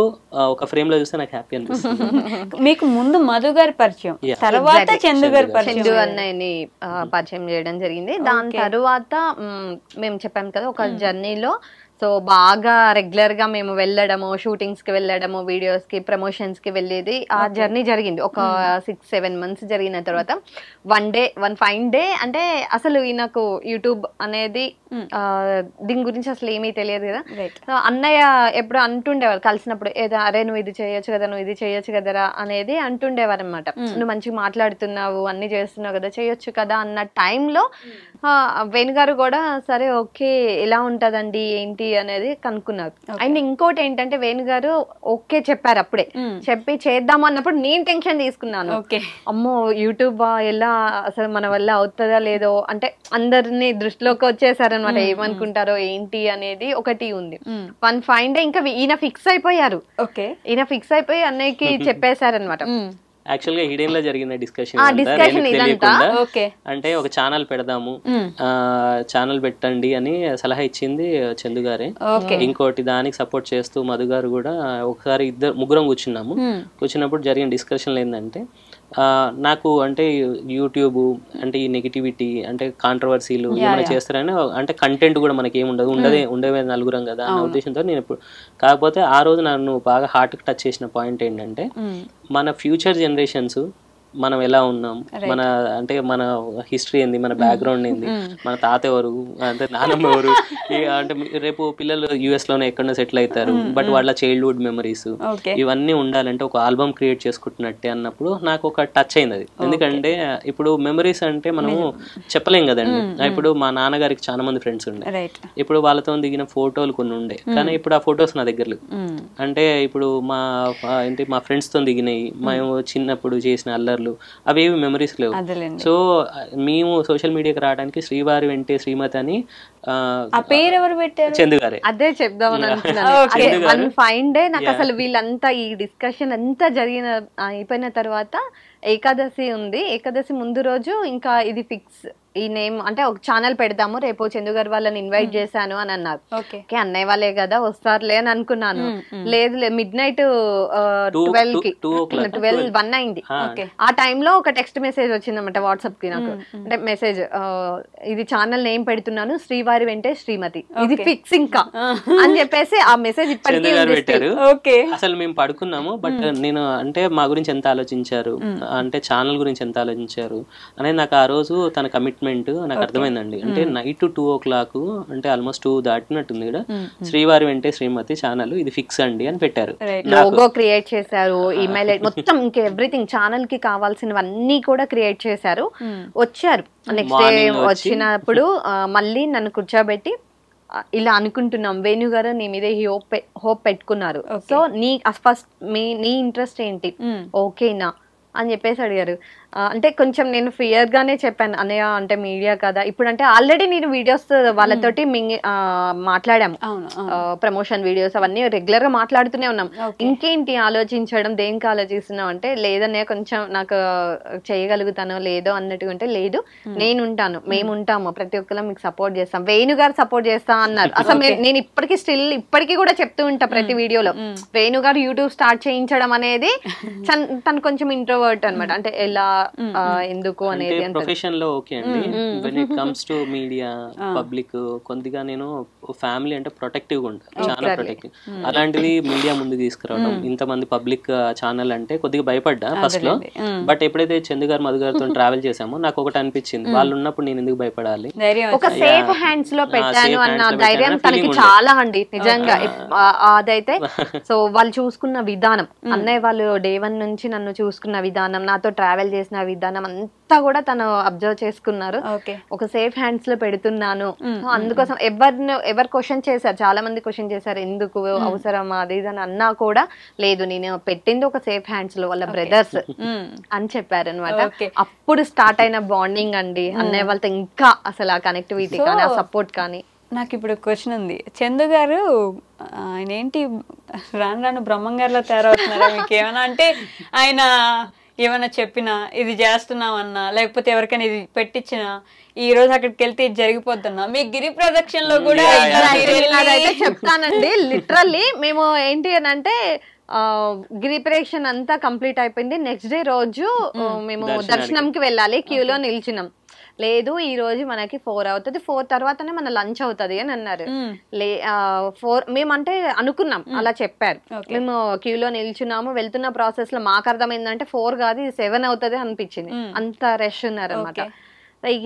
ఒక ఫ్రేమ్ లో చూస్తే నాకు హ్యాపీ అనిపిస్తుంది. మీకు ముందు మధు గారి పరిచయం, తర్వాత చందు గారి పరిచయం, చందు అన్నయ్యని పరిచయం చేయడం జరిగింది. దాని తర్వాత మేము చెప్పాం కదా ఒక జర్నీలో, సో బాగా రెగ్యులర్ గా మేము వెళ్ళడము, షూటింగ్స్ కి వెళ్ళడము, వీడియోస్ కి ప్రమోషన్స్ కి వెళ్ళేది. ఆ జర్నీ జరిగింది ఒక 6-7 months జరిగిన తర్వాత వన్ ఫైన్ డే అంటే అసలు నాకు యూట్యూబ్ అనేది దీని గురించి అసలు ఏమీ తెలియదు కదా. సో అన్నయ్య ఎప్పుడు అంటుండేవారు కలిసినప్పుడు, ఏదో అరే నువ్వు ఇది చేయొచ్చు కదా, నువ్వు ఇది చేయొచ్చు కదరా అనేది అంటుండేవారు అనమాట. నువ్వు మంచిగా మాట్లాడుతున్నావు, అన్ని చేస్తున్నావు కదా, చేయొచ్చు కదా అన్న టైంలో వేణుగారు కూడా సరే ఓకే ఎలా ఉంటదండి ఏంటి అనేది కనుక్కున్నారు. అండ్ ఇంకోటి ఏంటంటే వేణుగారు ఓకే చెప్పారు అప్పుడే, చెప్పి చేద్దాం అన్నప్పుడు నేను టెన్షన్ తీసుకున్నాను. అమ్మో యూట్యూబ్ ఎలా అసలు మన వల్ల అవుతుందా లేదో, అంటే అందరినీ దృష్టిలోకి వచ్చేసారనమాట, ఏమనుకుంటారో ఏంటి అనేది ఒకటి ఉంది. వన్ ఫైన్ డే ఇంకా ఈయన ఫిక్స్ అయిపోయారు, ఈయన ఫిక్స్ అయిపోయి అన్నయ్యకి చెప్పేశారనమాట. యాక్చువల్ గా హిడెన్ లో జరిగిన డిస్కషన్ అంటే ఒక ఛానల్ పెడదాము, ఛానల్ పెట్టండి అని సలహా ఇచ్చింది చందు గారే. ఇంకోటి దానికి సపోర్ట్ చేస్తూ మధు గారు కూడా ఒకసారి ముగ్గురం కూర్చున్నప్పుడు జరిగిన డిస్కషన్లు ఏంటంటే నాకు అంటే యూట్యూబ్ అంటే ఈ నెగిటివిటీ అంటే కాంట్రవర్సీలు ఏమైనా చేస్తారని, అంటే కంటెంట్ కూడా మనకి ఏముండదు, ఉండేవే నలుగురం కదా అన్న ఉద్దేశంతో నేను ఇప్పుడు. కాకపోతే ఆ రోజు నన్ను బాగా హార్ట్కి టచ్ చేసిన పాయింట్ ఏంటంటే మన ఫ్యూచర్ జనరేషన్స్ మనం ఎలా ఉన్నాం, మన అంటే మన హిస్టరీ ఏంది, మన బ్యాక్గ్రౌండ్ ఏంది, మన తాత ఎవరు, అంటే నానమ్మ ఎవరు, అంటే రేపు పిల్లలు యుఎస్ లోనే ఎక్కడో సెటిల్ అవుతారు, బట్ వాళ్ళ చైల్డ్హుడ్ మెమరీస్ ఇవన్నీ ఉండాలంటే ఒక ఆల్బమ్ క్రియేట్ చేసుకుంటున్నట్టే అన్నప్పుడు నాకు ఒక టచ్ అయింది అది. ఎందుకంటే ఇప్పుడు మెమరీస్ అంటే మనము చెప్పలేం కదండి. ఇప్పుడు మా నాన్నగారికి చాలా మంది ఫ్రెండ్స్ ఉండే, ఇప్పుడు వాళ్ళతో దిగిన ఫోటోలు కొన్ని ఉండే, కానీ ఇప్పుడు ఆ ఫొటోస్ నా దగ్గర లేవు. అంటే ఇప్పుడు మా ఫ్రెండ్స్ తో దిగినాయి, మేము చిన్నప్పుడు చేసిన అల్లర్లు అవేవి మెమరీస్ లేవు. సో మేము సోషల్ మీడియాకి రావడానికి శ్రీవారి వెంటే శ్రీమతి అని పేరు ఎవరు పెట్టారు? చందు గారే. అదే చెప్దామని అనుకున్నాను. వన్ ఫైన్ డే నాకు అసలు వీళ్ళంతా ఈ డిస్కషన్ అంతా అయిపోయిన తర్వాత ఏకాదశి ఉంది, ఏకాదశి ముందు రోజు ఇంకా ఇది ఫిక్స్, ఈ నేమ్ అంటే ఒక ఛానల్ పెడదాము, రేపు చందు గారు వాళ్ళని ఇన్వైట్ చేశాను అని అన్నారు. ఓకే అన్నయ్య వాళ్ళే కదా వస్తారులే అని అనుకున్నాను. లేదు మిడ్-నైట్ 12-1 అయింది. ఆ టైంలో ఒక టెక్స్ట్ మెసేజ్ వచ్చిందన్నమాట వాట్సాప్ కి నాకు, అంటే మెసేజ్ ఇది ఛానల్ నేమ్ పెడుతున్నాను శ్రీవారి వెంటే శ్రీమతి, ఇది ఫిక్స్ ఇంకా అని చెప్పేసి ఆ మెసేజ్ ఇప్పటికీ పెట్టారు. అసలు మేము పడుకున్నాము, బట్ నేను అంటే మా గురించి ఎంత ఆలోచించారు, అంటే ఛానల్ గురించి ఎంత ఆలోచించారు అనేది నాకు ఆ రోజు తన కమిట్మెంట్ నాకు అర్థమైందండి. అంటే నైట్ 2 o'clock అంటే ఆల్మోస్ట్ 2 దాటినట్టుంది ఇక్కడ, శ్రీవారి వెంటే శ్రీమతి ఛానల్ ఇది ఫిక్స్ అండి అని పెట్టారు. లోగో క్రియేట్ చేశారు, ఈమెయిల్ మొత్తం ఇంకా ఎవ్రీథింగ్ ఛానల్ కి కావాల్సినవన్నీ కూడా క్రియేట్ చేశారు. వచ్చారు నెక్స్ట్ డే వచ్చినప్పుడు మళ్ళీ నన్ను కూర్చోబెట్టి ఇలా అనుకుంటున్నాం, వేణు గారు నీ మీద హోప్ పెట్టుకున్నారు, సో నీ ఫస్ట్ నీ ఇంట్రెస్ట్ ఏంటి, ఓకేనా అని చెప్పేసి అడిగారు. అంటే కొంచెం నేను ఫియర్ గానే చెప్పాను, అన్నయ్య అంటే మీడియా కదా ఇప్పుడు, అంటే ఆల్రెడీ నేను వీడియోస్ వాళ్ళతోటి మాట్లాడాము, ప్రమోషన్ వీడియోస్ అవన్నీ రెగ్యులర్ గా మాట్లాడుతూనే ఉన్నాం. ఇంకేంటి ఆలోచించడం, దేనికి ఆలోచిస్తున్నాం అంటే లేదన్నయ్య కొంచెం నాకు చేయగలుగుతానో లేదో అన్నట్టుగా, అంటే లేదు నేను ఉంటాను, మేము ఉంటాము, ప్రతి ఒక్కరు మీకు సపోర్ట్ చేస్తాం, వేణు గారు సపోర్ట్ చేస్తా అన్నారు. అసలు నేను ఇప్పటికీ కూడా చెప్తూ ఉంటా ప్రతి వీడియోలో, వేణు గారు యూట్యూబ్ స్టార్ట్ చేయించడం అనేది తను కొంచెం ఇంట్రోవర్ట్ అనమాట, అంటే ఎలా ఎందుకు అనేది ప్రొఫెషన్ లో ఓకే అండి. When it comes to media public కొద్దిగా నేను ఫ్యామిలీ అంటే ప్రొటెక్టివ్ గా ఉంటాను, చాలా ప్రొటెక్టివ్. అలాంటిది మీడియా ముందు తీసుకురావడం, ఇంతమంది పబ్లిక్ ఛానల్ అంటే కొద్దిగా భయపడ్డా ఫస్ట్ లో. బట్ ఎప్పుడైతే చందు గారు మధు గారితో ట్రావెల్ చేసామో నాకు ఒకటి అనిపించింది, వాళ్ళు ఉన్నప్పుడు నేను ఎందుకు భయపడాలి, ఒక సేఫ్ హ్యాండ్స్ లో పెట్టాను అన్న ధైర్యం తనకి చాలా అండి నిజంగా. అదైతే సో వాళ్ళు చూసుకున్న విధానం, అన్నయ్య వాళ్ళు డే 1 నుంచి నన్ను చూసుకున్న విధానం, నాతో ట్రావెల్ చేసిన విధానం అంతా కూడా తను అబ్జర్వ్ చేసుకున్నారు. ఒక సేఫ్ హ్యాండ్స్ లో పెడుతున్నాను, అందుకోసం ఎవరు క్వశ్చన్ చేశారు, చాలా మంది క్వశ్చన్ చేశారు ఎందుకు అవసరం అది ఇది అని అన్నా కూడా లేదు నేను పెట్టింది ఒక సేఫ్ హ్యాండ్స్ లో, వాళ్ళ బ్రదర్స్ అని చెప్పారు అనమాట. అప్పుడు స్టార్ట్ అయిన బాండింగ్ అండి అన్నయ్య వాళ్ళతో, ఇంకా అసలు ఆ కనెక్టివిటీ కానీ ఆ సపోర్ట్ కానీ. నాకు ఇప్పుడు క్వశ్చన్ ఉంది, చందు గారు ఆయన ఏంటి రాను బ్రహ్మంగారిలో తయారవుతున్నారా మీకు ఏమైనా, అంటే ఆయన ఏమైనా చెప్పినా ఇది చేస్తున్నామన్నా, లేకపోతే ఎవరికైనా ఇది పెట్టించినా ఈ రోజు అక్కడికి వెళ్తే ఇది జరిగిపోతున్నా, మీ గిరి ప్రదక్షిణ లో కూడా చెప్తానండి. లిటరల్లీ మేము ఏంటి అని అంటే గిరి ప్రదక్షిణ అంతా కంప్లీట్ అయిపోయింది, నెక్స్ట్ డే రోజు మేము దర్శనంకి వెళ్ళాలి, క్యూలో నిల్చున్నాం. లేదు ఈ రోజు మనకి 4 అవుతుంది, 4 తర్వాతనే మన లంచ్ అవుతుంది అని అన్నారు. 4 మేమంటే అనుకున్నాం, అలా చెప్పారు. మేము క్యూలో నిల్చున్నాము, వెళ్తున్న ప్రాసెస్ లో మాకు అర్థమైందంటే 4 కాదు ఇది 7 అవుతుంది అనిపించింది, అంత రష్ ఉన్నారు అనమాట.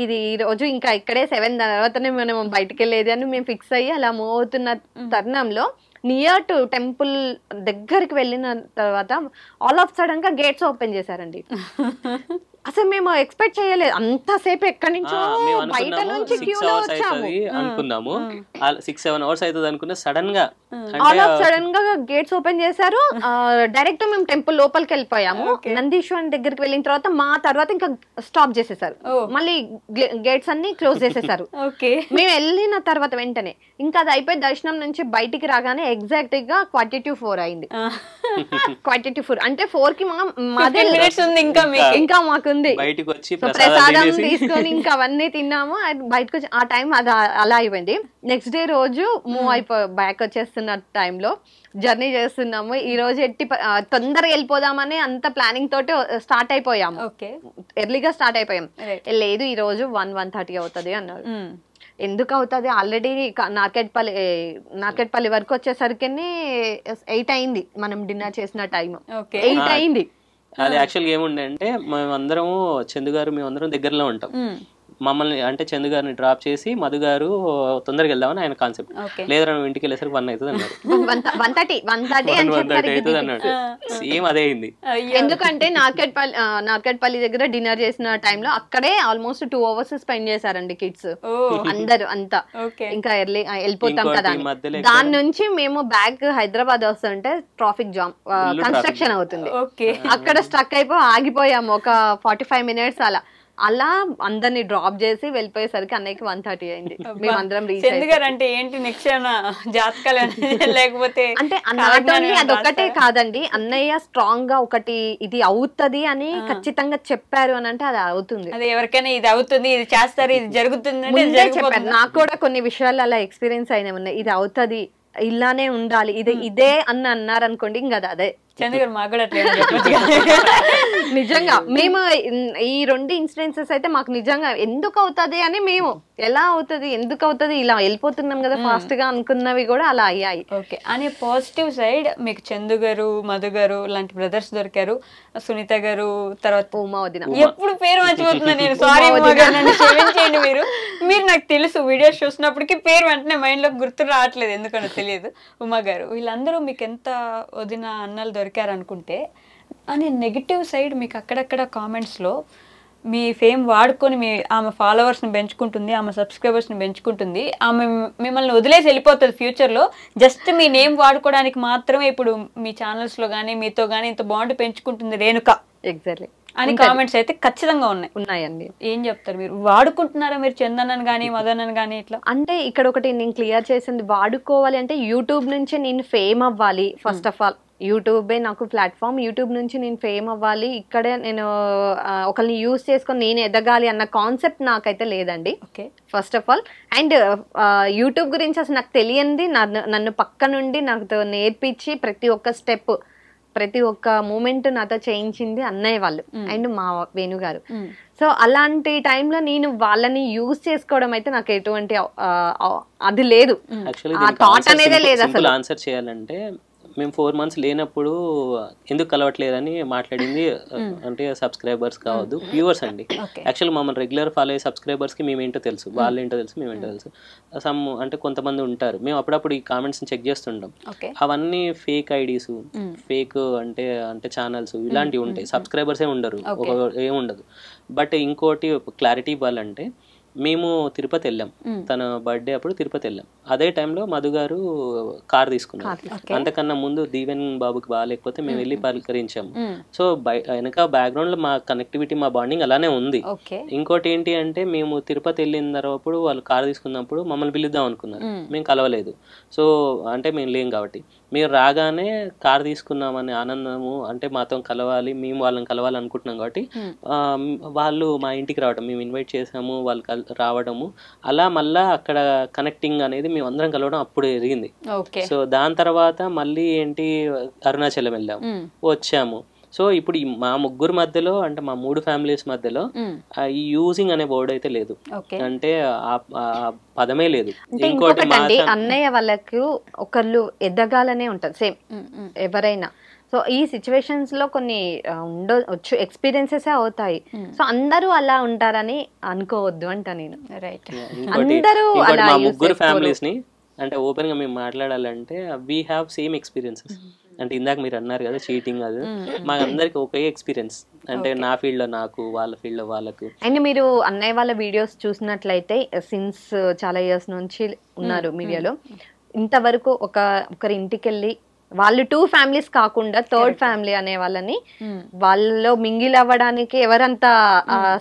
ఇది ఈ రోజు ఇంకా ఇక్కడే 7 తర్వాతనే మనం బయటకు వెళ్ళేది అని మేము ఫిక్స్ అయ్యి అలా మూవ్ అవుతున్న తరుణంలో నియర్ టు టెంపుల్ దగ్గరికి వెళ్ళిన తర్వాత ఆల్ ఆఫ్ సడన్ గా గేట్స్ ఓపెన్ చేశారండి. అసలు మేము ఎక్స్పెక్ట్ చేయలేదు, అంతసేపు ఎక్కడి నుంచో బయట నుంచి క్యూలో వచ్చాము అనుకున్నాము, 6-7 hours అవుతుంది అనుకున్నా, సడన్ గా గేట్స్ ఓపెన్ చేశారు. డైరెక్ట్ మేము టెంపుల్ లోపలికి వెళ్ళిపోయాము. నందీశ్వరం దగ్గరికి వెళ్ళిన తర్వాత మా తర్వాత ఇంకా స్టాప్ చేసేసారు, మళ్ళీ గేట్స్ అన్ని క్లోజ్ చేసేసారు. మేము వెళ్ళిన తర్వాత వెంటనే ఇంకా అది అయిపోయి దర్శనం నుంచి బయటికి రాగానే ఎగ్జాక్ట్ గా 4:45 అయింది. 4:45 అంటే 4 కి ఇంకా మాకు బయటకు వచ్చి ప్రసాదం తీసుకొని ఇంకా అవన్నీ తిన్నాము. బయటకు వచ్చి ఆ టైం అది అలా అయిపోయింది. నెక్స్ట్ డే రోజు మూవ్ బ్యాక్ వచ్చేస్తున్న టైంలో జర్నీ చేస్తున్నాము. ఈ రోజు తొందరగా వెళ్ళిపోదామని అంత ప్లానింగ్ తోటి స్టార్ట్ అయిపోయాము, ఎర్లీగా స్టార్ట్ అయిపోయాం. లేదు ఈ రోజు 1-1:30 అవుతుంది అన్నారు. ఎందుకు అవుతుంది, ఆల్రెడీ నార్కెట్పల్లి వరకు వచ్చేసరికి 8 అయింది, మనం డిన్నర్ చేసిన టైం 8 అయింది. అది యాక్చువల్గా ఏముండే అంటే మేమందరము చందు గారు మేమందరం దగ్గరలో ఉంటాం, మమ్మల్ని అంటే చందు గారిని డ్రాప్ చేసి మధు గారు తొందరగా వెళ్దామని ఆయన కాన్సెప్ట్. లేదా నువ్వు ఇంటికి వెళ్ళేసరికి 1 అవుతుంది అన్నారు, 1:30 అవుతుంది అన్నాడు. సేమ్ అదే అయింది. ఎందుకంటే నార్కెట్పల్లి దగ్గర డిన్నర్ చేసిన టైంలో అక్కడే ఆల్మోస్ట్ 2 hours స్పెండ్ చేశారండి కిడ్స్ అందరు అంతా. ఇంకా ఎర్లీ వెళ్ళిపోతాం కదా, దాని నుంచి మేము బ్యాక్ హైదరాబాద్ వస్తుంటే ట్రాఫిక్ జామ్, కన్స్ట్రక్షన్ అవుతుంది, అక్కడ స్ట్రక్ అయిపోయి ఆగిపోయాము ఒక 45 minutes. అలా అందరిని డ్రాప్ చేసి వెళ్ళిపోయేసరికి అన్నయ్యకి 1:30 అయింది. మేమందరం అంటే ఏంటి నెక్స్ట్ జాతకాలు లేకపోతే అంటే అదొక్కటే కాదండి, అన్నయ్య స్ట్రాంగ్ గా ఒకటి ఇది అవుతుంది అని ఖచ్చితంగా చెప్పారు అని అంటే అది అవుతుంది. అది ఎవరికైనా ఇది అవుతుంది, ఇది చేస్తారు, ఇది జరుగుతుంది చెప్పారు. నాకు కూడా కొన్ని విషయాలు అలా ఎక్స్పీరియన్స్ అయినా ఉన్నాయి, ఇది అవుతుంది, ఇలానే ఉండాలి, ఇదే అని అన్నారు అనుకోండి, ఇంకా అదే చందు గారు మాకు కూడా అట్లా నిజంగా మేము ఈ 2 ఇన్సిడెన్సెస్ అయితే మాకు నిజంగా ఎందుకు అవుతుంది అని మేము ఎలా అవుతుంది ఎందుకు అవుతుంది ఇలా వెళ్ళిపోతున్నాం కదా ఫాస్ట్ గా అనుకున్నవి కూడా అలా అయ్యాయి. ఓకే. అనే పాజిటివ్ సైడ్ మీకు చందు గారు, మధు గారు లాంటి బ్రదర్స్ దొరికారు, సునీత గారు, తర్వాత ఉమా వదిన. ఎప్పుడు పేరు మర్చిపోతున్నా నేను, సారీ ఉమా గారు, నన్ను క్షమించేయండి. మీరు నాకు తెలుసు వీడియోస్ చూసినప్పటికీ పేరు వెంటనే మైండ్ లో గుర్తు రావట్లేదు, ఎందుకనో తెలియదు. ఉమా గారు, వీళ్ళందరూ మీకు ఎంత వదిన అన్నలు దొరికారు అనుకుంటే, అనే నెగిటివ్ సైడ్ మీకు అక్కడక్కడ కామెంట్స్లో మీ ఫేమ్ వాడుకొని ఆమె ఫాలోవర్స్ని పెంచుకుంటుంది, ఆమె సబ్స్క్రైబర్స్ని పెంచుకుంటుంది, ఆమె మిమ్మల్ని వదిలేసి వెళ్ళిపోతుంది ఫ్యూచర్లో, జస్ట్ మీ నేమ్ వాడుకోవడానికి మాత్రమే ఇప్పుడు మీ ఛానల్స్లో కానీ మీతో కానీ ఇంత బాండ్ పెంచుకుంటుంది రేణుక ఎగ్జాక్ట్లీ అని కామెంట్స్ అయితే ఖచ్చితంగా ఉన్నాయండి. ఏం చెప్తారు మీరు? వాడుకుంటున్నారా మీరు చందనని కానీ మదనని కానీ ఇట్లా? అంటే ఇక్కడ ఒకటి నేను క్లియర్ చేసింది, వాడుకోవాలి అంటే యూట్యూబ్ నుంచి నేను ఫేమ్ అవ్వాలి. ఫస్ట్ ఆఫ్ ఆల్ యూట్యూబే నాకు ప్లాట్ఫామ్, యూట్యూబ్ నుంచి నేను ఫేమ్ అవ్వాలి, ఇక్కడే నేను ఒకరిని యూజ్ చేసుకొని నేను ఎదగాలి అన్న కాన్సెప్ట్ నాకైతే లేదండి. Okay. First of all and YouTube గురించి అసలు నాకు తెలియంది, నన్ను పక్క నుండి నాకు నేర్పించి ప్రతి ఒక్క స్టెప్ ప్రతి ఒక్క మూమెంట్ నాతో చేయించింది అన్నయ్య వాళ్ళు అండ్ మా వేణుగారు. సో అలాంటి టైంలో నేను వాళ్ళని యూజ్ చేసుకోవడం అయితే నాకు ఎటువంటి అది లేదు, ఆ థాట్ అనేదే లేదు అసలు. ఆన్సర్ చేయాలంటే మేము 4 months లేనప్పుడు ఎందుకు కలవట్లేదని మాట్లాడింది అంటే సబ్స్క్రైబర్స్ కావద్దు, వ్యూవర్స్ అండి. యాక్చువల్ మమ్మల్ని రెగ్యులర్ ఫాలో అయ్యే సబ్స్క్రైబర్స్కి మేమేంటో తెలుసు, వాళ్ళు ఏంటో తెలుసు, మేమేంటో తెలుసు. సమ్ అంటే కొంతమంది ఉంటారు, మేము అప్పుడప్పుడు ఈ కామెంట్స్ని చెక్ చేస్తుంటాం, అవన్నీ ఫేక్ ఐడీస్, ఫేక్ అంటే ఛానల్స్ ఇలాంటివి ఉంటాయి, సబ్స్క్రైబర్సే ఉండరు, ఏముండదు. బట్ ఇంకోటి క్లారిటీ ఇవ్వాలంటే, మేము తిరుపతి వెళ్ళాం, తన బర్త్డే అప్పుడు తిరుపతి వెళ్ళాం. అదే టైంలో మధు గారు కార్ తీసుకున్నారు. అంతకన్నా ముందు దీవెన్ బాబుకి బాగాలేకపోతే మేము వెళ్ళి పలకరించాము. సో వెనక బ్యాక్గ్రౌండ్ లో మా కనెక్టివిటీ, మా బాండింగ్ అలానే ఉంది. ఇంకోటి ఏంటి అంటే, మేము తిరుపతి వెళ్ళిన తర్వాత వాళ్ళు కార్ తీసుకున్నప్పుడు మమ్మల్ని పిలుద్దాం అనుకున్నారు, మేము కలవలేదు. సో అంటే మేము లేం కాబట్టి, మీరు రాగానే కార్ తీసుకున్నామనే ఆనందము, అంటే మాతో కలవాలి, మేము వాళ్ళని కలవాలి అనుకుంటున్నాం కాబట్టి వాళ్ళు మా ఇంటికి రావడం, మేము ఇన్వైట్ చేసాము, వాళ్ళు రావడము, అలా మళ్ళా అక్కడ కనెక్టింగ్ అనేది మేము అందరం కలవడం అప్పుడు జరిగింది. సో దాని తర్వాత మళ్ళీ ఏంటి అరుణాచలం వెళ్ళాము, వచ్చాము. సో ఇప్పుడు మా ముగ్గురు మధ్యలో, అంటే మా 3 ఫ్యామిలీస్ మధ్యలో ఈ యూజింగ్ అనే వర్డ్ అయితే లేదు, అంటే ఆ పదమే లేదు. ఇంకోటి అన్నయ్య వాళ్ళకు ఒకళ్ళు ఎదగాలనే ఉంటది సేమ్ ఎవరైనా. సో ఈ సిచ్యువేషన్స్ లో కొన్ని ఉండొచ్చు, ఎక్స్పీరియన్సెస్ అవుతాయి. సో అందరూ అలా ఉంటారని అనుకోవద్దు అంట నేను. రైట్. అందరూ అలా మా ముగ్గురు ఫ్యామిలీస్ ని అంటే ఓపెన్ గా మేము మాట్లాడాలంటే, వీ హ్యావ్ సేమ్ ఎక్స్పీరియన్సెస్. అంటే ఇందాక మీరు అన్నారు కదా చీటింగ్, అది మాకు అందరికి ఒకే ఎక్స్పీరియన్స్. అంటే నా ఫీల్డ్ లో నాకు, వాళ్ళ ఫీల్డ్ లో వాళ్ళకు. అండ్ మీరు అన్నయ్య వాళ్ళ వీడియోస్ చూసినట్లయితే సిన్స్ చాలా ఇయర్స్ నుంచి ఉన్నారు మీడియాలో, ఇంతవరకు ఒకరి ఇంటికి వెళ్ళి వాళ్ళు 2 ఫ్యామిలీస్ కాకుండా 3rd ఫ్యామిలీ అనే వాళ్ళని వాళ్ళలో మింగిల్ అవ్వడానికి ఎవరంతా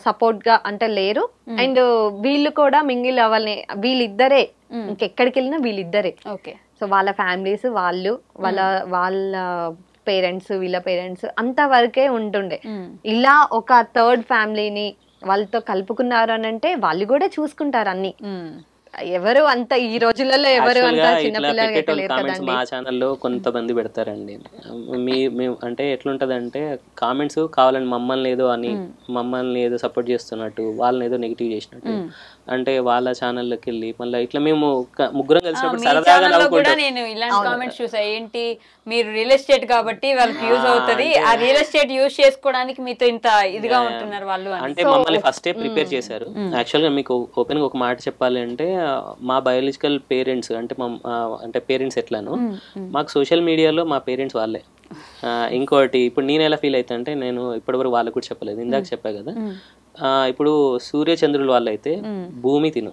సపోర్ట్ గా అంటే లేరు. అండ్ వీళ్ళు కూడా మింగిల్ అవ్వాలని, వీళ్ళిద్దరే ఇంకెక్కడికి వెళ్ళినా వీళ్ళిద్దరే. సో వాళ్ళ ఫ్యామిలీస్, వాళ్ళ పేరెంట్స్, వీళ్ళ పేరెంట్స్ అంతవరకే ఉంటుండే. ఇలా ఒక 3rd ఫ్యామిలీని వాళ్ళతో కలుపుకున్నారు అని అంటే వాళ్ళు కూడా చూసుకుంటారు అన్ని. ఎవరు అంత ఈ రోజులలో ఎవరు అంత చిన్నపిల్లలు మా ఛానల్లో కొంతమంది పెడతారండి. అంటే ఎట్లుంటదంటే, కామెంట్స్ కావాలని మమ్మల్ని ఏదో అని, మమ్మల్ని ఏదో సపోర్ట్ చేస్తున్నట్టు, వాళ్ళని ఏదో నెగిటివ్ చేసినట్టు, అంటే వాళ్ళ ఛానల్లోకి వెళ్ళి మళ్ళీ ఇట్లా మేము ముగ్గురం కలిసినప్పుడు సరదాగా నవ్వుకుంటాం. నేను ఇలాంటి కామెంట్స్ చూసా, ఏంటి మీరు రియల్ ఎస్టేట్ కాబట్టి వాళ్ళకి యూజ్ అవుతుంది, ఆ రియల్ ఎస్టేట్ యూజ్ చేసుకోవడానికి మీతో ఇంత ఇదిగా ఉంటున్నారు వాళ్ళు అంటే మమ్మల్ని ఫస్టే ప్రిపేర్ చేశారు. యాక్చువల్గా మీకు ఓపెన్ గా ఒక మాట చెప్పాలి అంటే, మా బయాలజికల్ పేరెంట్స్ అంటే పేరెంట్స్ ఎట్లాను, మాకు సోషల్ మీడియాలో మా పేరెంట్స్ వాళ్ళే. ఇంకోటి ఇప్పుడు నేను ఎలా ఫీల్ అవుతా అంటే, నేను ఇప్పటివరకు వాళ్ళకు కూడా చెప్పలేదు, ఇందాక చెప్పా కదా, ఇప్పుడు సూర్యచంద్రుల వాళ్ళు అయితే భూమి తిను,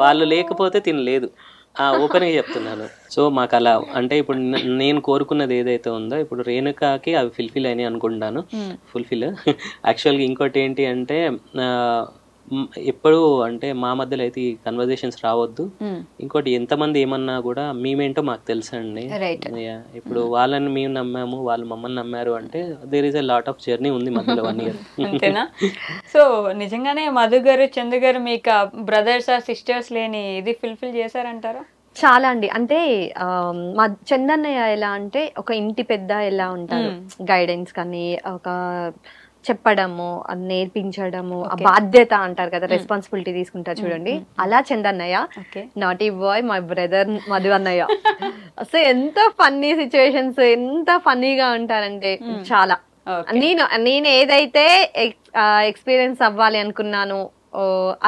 వాళ్ళు లేకపోతే తినలేదు, ఓపెన్ గా చెప్తున్నాను. సో మాకు అలా అంటే ఇప్పుడు నేను కోరుకున్నది ఏదైతే ఉందో ఇప్పుడు రేణుకాకి అవి ఫుల్ఫిల్ అయినాయి అనుకుంటున్నాను. ఫుల్ఫిల్ యాక్చువల్గా ఇంకోటి ఏంటి అంటే, ఎప్పుడు అంటే మా మధ్యలో అయితే ఈ కన్వర్జేషన్స్ రావద్దు. ఇంకోటి ఎంతమంది ఏమన్నా కూడా మేమేంటో మాకు తెలుసండి. ఇప్పుడు వాళ్ళని మేము నమ్మాము, వాళ్ళు మమ్మల్ని నమ్మారు అంటే there is a lot of journey ఉంది మధ్యలో 1 year. అంతేనా? సో నిజంగానే మధు గారు, చందు గారు మీకు బ్రదర్స్ సిస్టర్స్ లేని ఇది ఫుల్ఫిల్ చేశారంటారా? చాలా అండి. అంటే మా చందన్నయ్య ఎలా అంటే ఒక ఇంటి పెద్ద ఎలా ఉంటారు, గైడెన్స్ కానీ ఒక చెప్పడము, అది నేర్పించడము, ఆ బాధ్యత అంటారు కదా, రెస్పాన్సిబిలిటీ తీసుకుంటారు చూడండి, అలా చందన్నయ్య. Naughty boy my brother Madhu అన్నయ్య. అసలు ఎంత ఫన్నీ సిచ్యువేషన్స్, ఎంత ఫన్నీగా ఉంటారంటే చాలా. నేను ఏదైతే ఎక్స్పీరియన్స్ అవ్వాలి అనుకున్నాను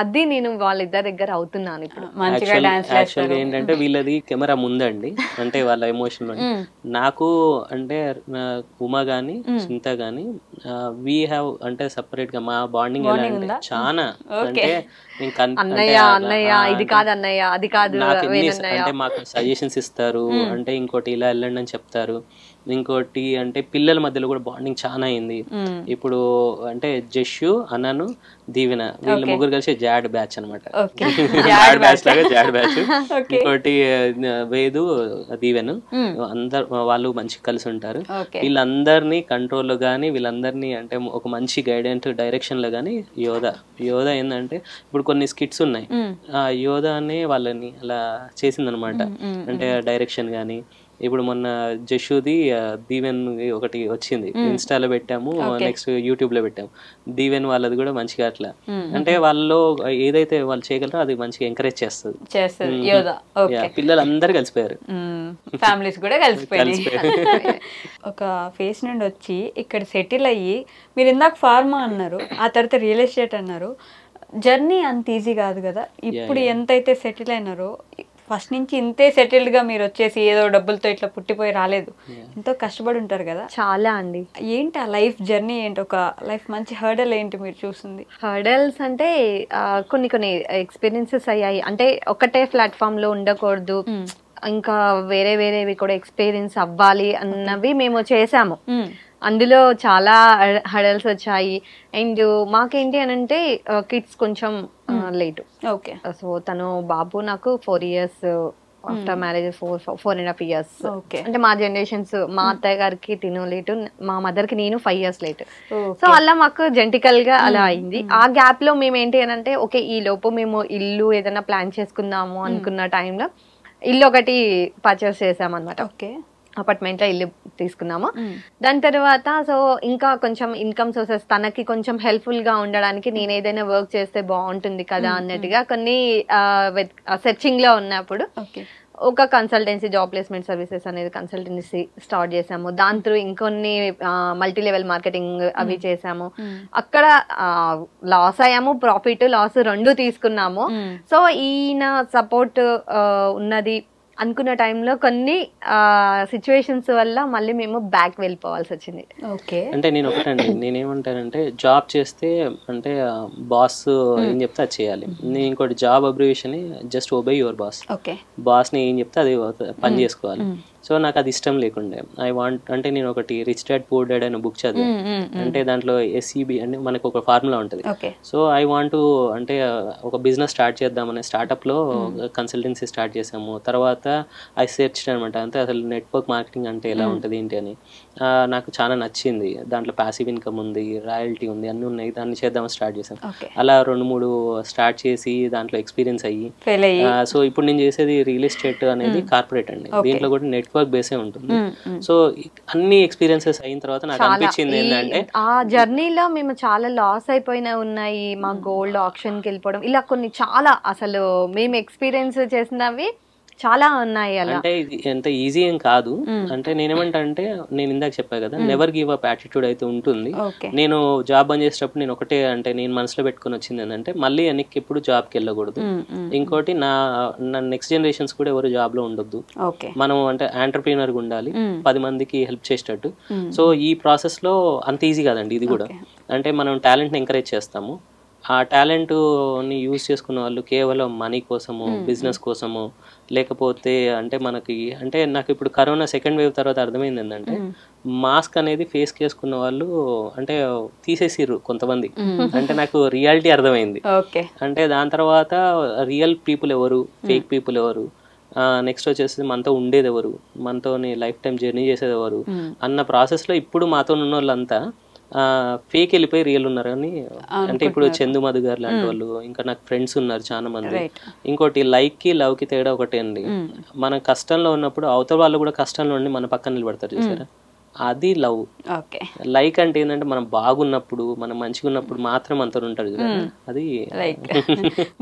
అది నేను వాళ్ళిద్దరి దగ్గర అవుతున్నాను ఇప్పుడు. యాక్చువల్గా ఏంటంటే వీళ్ళది కెమెరా ముందండి, అంటే వాళ్ళ ఎమోషన్. నాకు అంటే ఉమా గానీ సింత గానీ వీ హ్యావ్ అంటే సపరేట్ గా మా బాండింగ్ ఎలా అంటే చాలా అంటే అన్నయ్య అన్నయ్య ఇది కాదు అన్నయ్య అది కాదు, అంటే మాకు సజెషన్స్ ఇస్తారు, అంటే ఇంకోటి ఇలా వెళ్ళండి అని చెప్తారు. ఇంకోటి అంటే పిల్లల మధ్యలో కూడా బాండింగ్ చాలా అయింది. ఇప్పుడు అంటే జషు అన్నను దీవెన వీళ్ళు ముగ్గురు కలిసి జాడ్ బ్యాచ్ అనమాట. జాడ్ బ్యాచ్ లాగా జాడ్ బ్యాచ్. ఇంకోటి వేదు దీవెను అందరు వాళ్ళు మంచి కలిసి ఉంటారు. వీళ్ళందరినీ కంట్రోల్ లో గానీ వీళ్ళందరినీ అంటే ఒక మంచి గైడెన్స్ డైరెక్షన్ లో గానీ యోధ ఏంటంటే ఇప్పుడు కొన్ని స్కిట్స్ ఉన్నాయి, ఆ యోధ అనే వాళ్ళని అలా చేసిందనమాట. అంటే డైరెక్షన్ గానీ ఇప్పుడు మొన్న జషుది దీవెన్ ఒకటి వచ్చింది, ఇన్స్టాలో పెట్టాము, నెక్స్ట్ యూట్యూబ్ లో పెట్టాము. దీవెన్ వాళ్ళది కూడా మంచిగా అట్లా అంటే వాళ్ళలో ఏదైతే వాళ్ళు చేయగలరో అది మంచిగా ఎంకరేజ్ చేస్తుంది. పిల్లలు అందరు కలిసిపోయారు, ఫ్యామిలీస్ కూడా కలిసిపోయారు. ఒక ఫేస్ నుండి వచ్చి ఇక్కడ సెటిల్ అయ్యి, మీరు ఇందాక ఫార్మా అన్నారు, ఆ తర్వాత రియల్ ఎస్టేట్ అన్నారు. జర్నీ అంత ఈజీ కాదు కదా. ఇప్పుడు ఎంతైతే సెటిల్ అయినారో ఫస్ట్ నుంచి ఇంతే సెటిల్డ్ గా మీరు వచ్చేసి ఏదో డబ్బులతో ఇట్లా పుట్టిపోయి రాలేదు, ఎంతో కష్టపడి ఉంటారు కదా. చాలా అండి. ఏంటి ఆ లైఫ్ జర్నీ ఏంటి, ఒక లైఫ్ మంచి హర్డల్ ఏంటి మీరు చూసింది? హర్డల్స్ అంటే కొన్ని ఎక్స్పీరియన్సెస్ అయ్యాయి. అంటే ఒకటే ప్లాట్ఫామ్ లో ఉండకూడదు, ఇంకా వేరేవి కూడా ఎక్స్పీరియన్స్ అవ్వాలి అన్నవి మేము చేసాము. అందులో చాలా హడల్స్ వచ్చాయి. అండ్ మాకేంటి అని అంటే కిడ్స్ కొంచెం లేటు. ఓకే. సో తను బాబు నాకు 4 years ఆఫ్టర్ మ్యారేజ్, 4.5 years. అంటే మా జనరేషన్స్, మా అత్తయ్య గారికి తిను లేటు, మా మదర్ కి నేను 5 years లేటు. సో అలా మాకు జెంటికల్ గా అలా అయింది. ఆ గ్యాప్ లో మేము ఏంటి అని అంటే ఓకే ఈ లోపు మేము ఇల్లు ఏదైనా ప్లాన్ చేసుకుందాము అనుకున్న టైంలో ఇల్లు ఒకటి పర్చేస్ చేసామన్నమాట. ఓకే. అపార్ట్మెంట్ లో ఇల్లు తీసుకున్నాము. దాని తర్వాత సో ఇంకా కొంచెం ఇన్కమ్ సోర్సెస్ తనకి కొంచెం హెల్ప్ఫుల్ గా ఉండడానికి నేను ఏదైనా వర్క్ చేస్తే బాగుంటుంది కదా అన్నట్టుగా కొన్ని సెర్చింగ్ లో ఉన్నప్పుడు ఒక కన్సల్టెన్సీ, జాబ్ ప్లేస్మెంట్ సర్వీసెస్ అనేది కన్సల్టెన్సీ స్టార్ట్ చేసాము. దాని త్రూ ఇంకొన్ని మల్టీ లెవెల్ మార్కెటింగ్ అవి చేసాము. అక్కడ లాస్ అయ్యాము, ప్రాఫిట్ లాస్ రెండు తీసుకున్నాము. సో ఈయన సపోర్ట్ ఉన్నది అనుకున్న టైంలో కొన్ని సిచ్యువేషన్స్ వల్ల మళ్ళీ మేము బ్యాక్ వెళ్ళిపోవాల్సి వచ్చింది. ఓకే. అంటే నేను ఒకటండి, నేనేమంటానంటే జాబ్ చేస్తే అంటే బాస్ ఏం చెప్తే అది చేయాలి. నేను ఇంకోటి job abbreviation just obey your boss. బాస్ని ఏం చెప్తే అది పని చేసుకోవాలి. సో నాకు అది ఇష్టం లేకుండే. ఐ వాంట్ అంటే నేను ఒకటి రిచ్ డాడ్ పూర్ డాడ్ అనే బుక్ చదివాను. అంటే దాంట్లో SEB అంటే మనకు ఒక ఫార్ములా ఉంటుంది. సో ఐ వాంట్ అంటే ఒక బిజినెస్ స్టార్ట్ చేద్దామనే స్టార్ట్అప్ లో కన్సల్టెన్సీ స్టార్ట్ చేసాము. తర్వాత ఐ సెర్చ్ అనమాట, అంటే అసలు నెట్వర్క్ మార్కెటింగ్ అంటే ఎలా ఉంటుంది ఏంటి అని. నాకు చాలా నచ్చింది. దాంట్లో ప్యాసివ్ ఇన్కమ్ ఉంది, రాయల్టీ ఉంది, అన్ని ఉన్నాయి. దాన్ని చేద్దామని స్టార్ట్ చేసాం. అలా 2-3 స్టార్ట్ చేసి దాంట్లో ఎక్స్పీరియన్స్ అయ్యి సో ఇప్పుడు నేను చేసేది రియల్ ఎస్టేట్ అనేది కార్పొరేట్ అండి. దీంట్లో కూడా నెట్వర్క్ బేసే ఉంటుంది. సో అన్ని ఎక్స్పీరియన్సెస్ అయిన తర్వాత నాకు అనిపించింది ఏంటంటే ఆ జర్నీలో మేము చాలా లాస్ అయిపోయినా ఉన్నాయి. మా గోల్డ్ ఆప్షన్ కి వెళ్ళిపోవడం, ఇలా కొన్ని చాలా అసలు మేము ఎక్స్పీరియన్స్ చేసినవి చాలా ఉన్నాయి. అలా అంటే ఇది ఎంత ఈజీ ఏం కాదు. అంటే నేనేమంటా అంటే నేను ఇందాక చెప్పా కదా, నెవర్ గివ్ అప్ యాటిట్యూడ్ అయితే ఉంటుంది. నేను జాబ్ బంద్ చేసేటప్పుడు నేను ఒకటే అంటే నేను మనసులో పెట్టుకుని వచ్చింది ఏంటంటే మళ్ళీ వెనక్కి ఎప్పుడు జాబ్కి వెళ్ళకూడదు. ఇంకోటి నా నెక్స్ట్ జనరేషన్స్ కూడా ఎవరు జాబ్ లో ఉండొద్దు. మనం అంటే ఆంటర్ప్రీనర్ గా ఉండాలి, 10 మందికి హెల్ప్ చేసేటట్టు. సో ఈ ప్రాసెస్ లో అంత ఈజీ కాదండి ఇది కూడా. అంటే మనం టాలెంట్ ని ఎంకరేజ్ చేస్తాము, ఆ టాలెంట్ని యూజ్ చేసుకున్న వాళ్ళు కేవలం మనీ కోసము, బిజినెస్ కోసము, లేకపోతే అంటే మనకి అంటే నాకు ఇప్పుడు కరోనా సెకండ్ వేవ్ తర్వాత అర్థమైంది ఏంటంటే మాస్క్ అనేది ఫేస్ చేసుకున్న వాళ్ళు అంటే తీసేసిర్రు కొంతమంది. అంటే నాకు రియాలిటీ అర్థమైంది. అంటే దాని తర్వాత రియల్ పీపుల్ ఎవరు, ఫేక్ పీపుల్ ఎవరు, నెక్స్ట్ వచ్చేసి మనతో ఉండేది ఎవరు, మనతో లైఫ్ టైం జర్నీ చేసేది ఎవరు అన్న ప్రాసెస్లో ఇప్పుడు మాతో ఉన్న వాళ్ళంతా ఫేక్ వెళ్ళిపోయి రియల్ ఉన్నారు అని. అంటే ఇప్పుడు చందు మధు గారు లాంటి వాళ్ళు, ఇంకా నాకు ఫ్రెండ్స్ ఉన్నారు చాలా మంది. ఇంకోటి లైక్ కి లవ్ కి తేడా ఒకటే అండి. మన కష్టంలో ఉన్నప్పుడు అవతల వాళ్ళు కూడా కష్టంలో ఉండి మన పక్కన నిలబడతారు చూసారా, అది లవ్. లైక్ అంటే ఏంటంటే మనం బాగున్నప్పుడు, మనం మంచిగా ఉన్నప్పుడు మాత్రం అంత ఉంటారు కదా, అది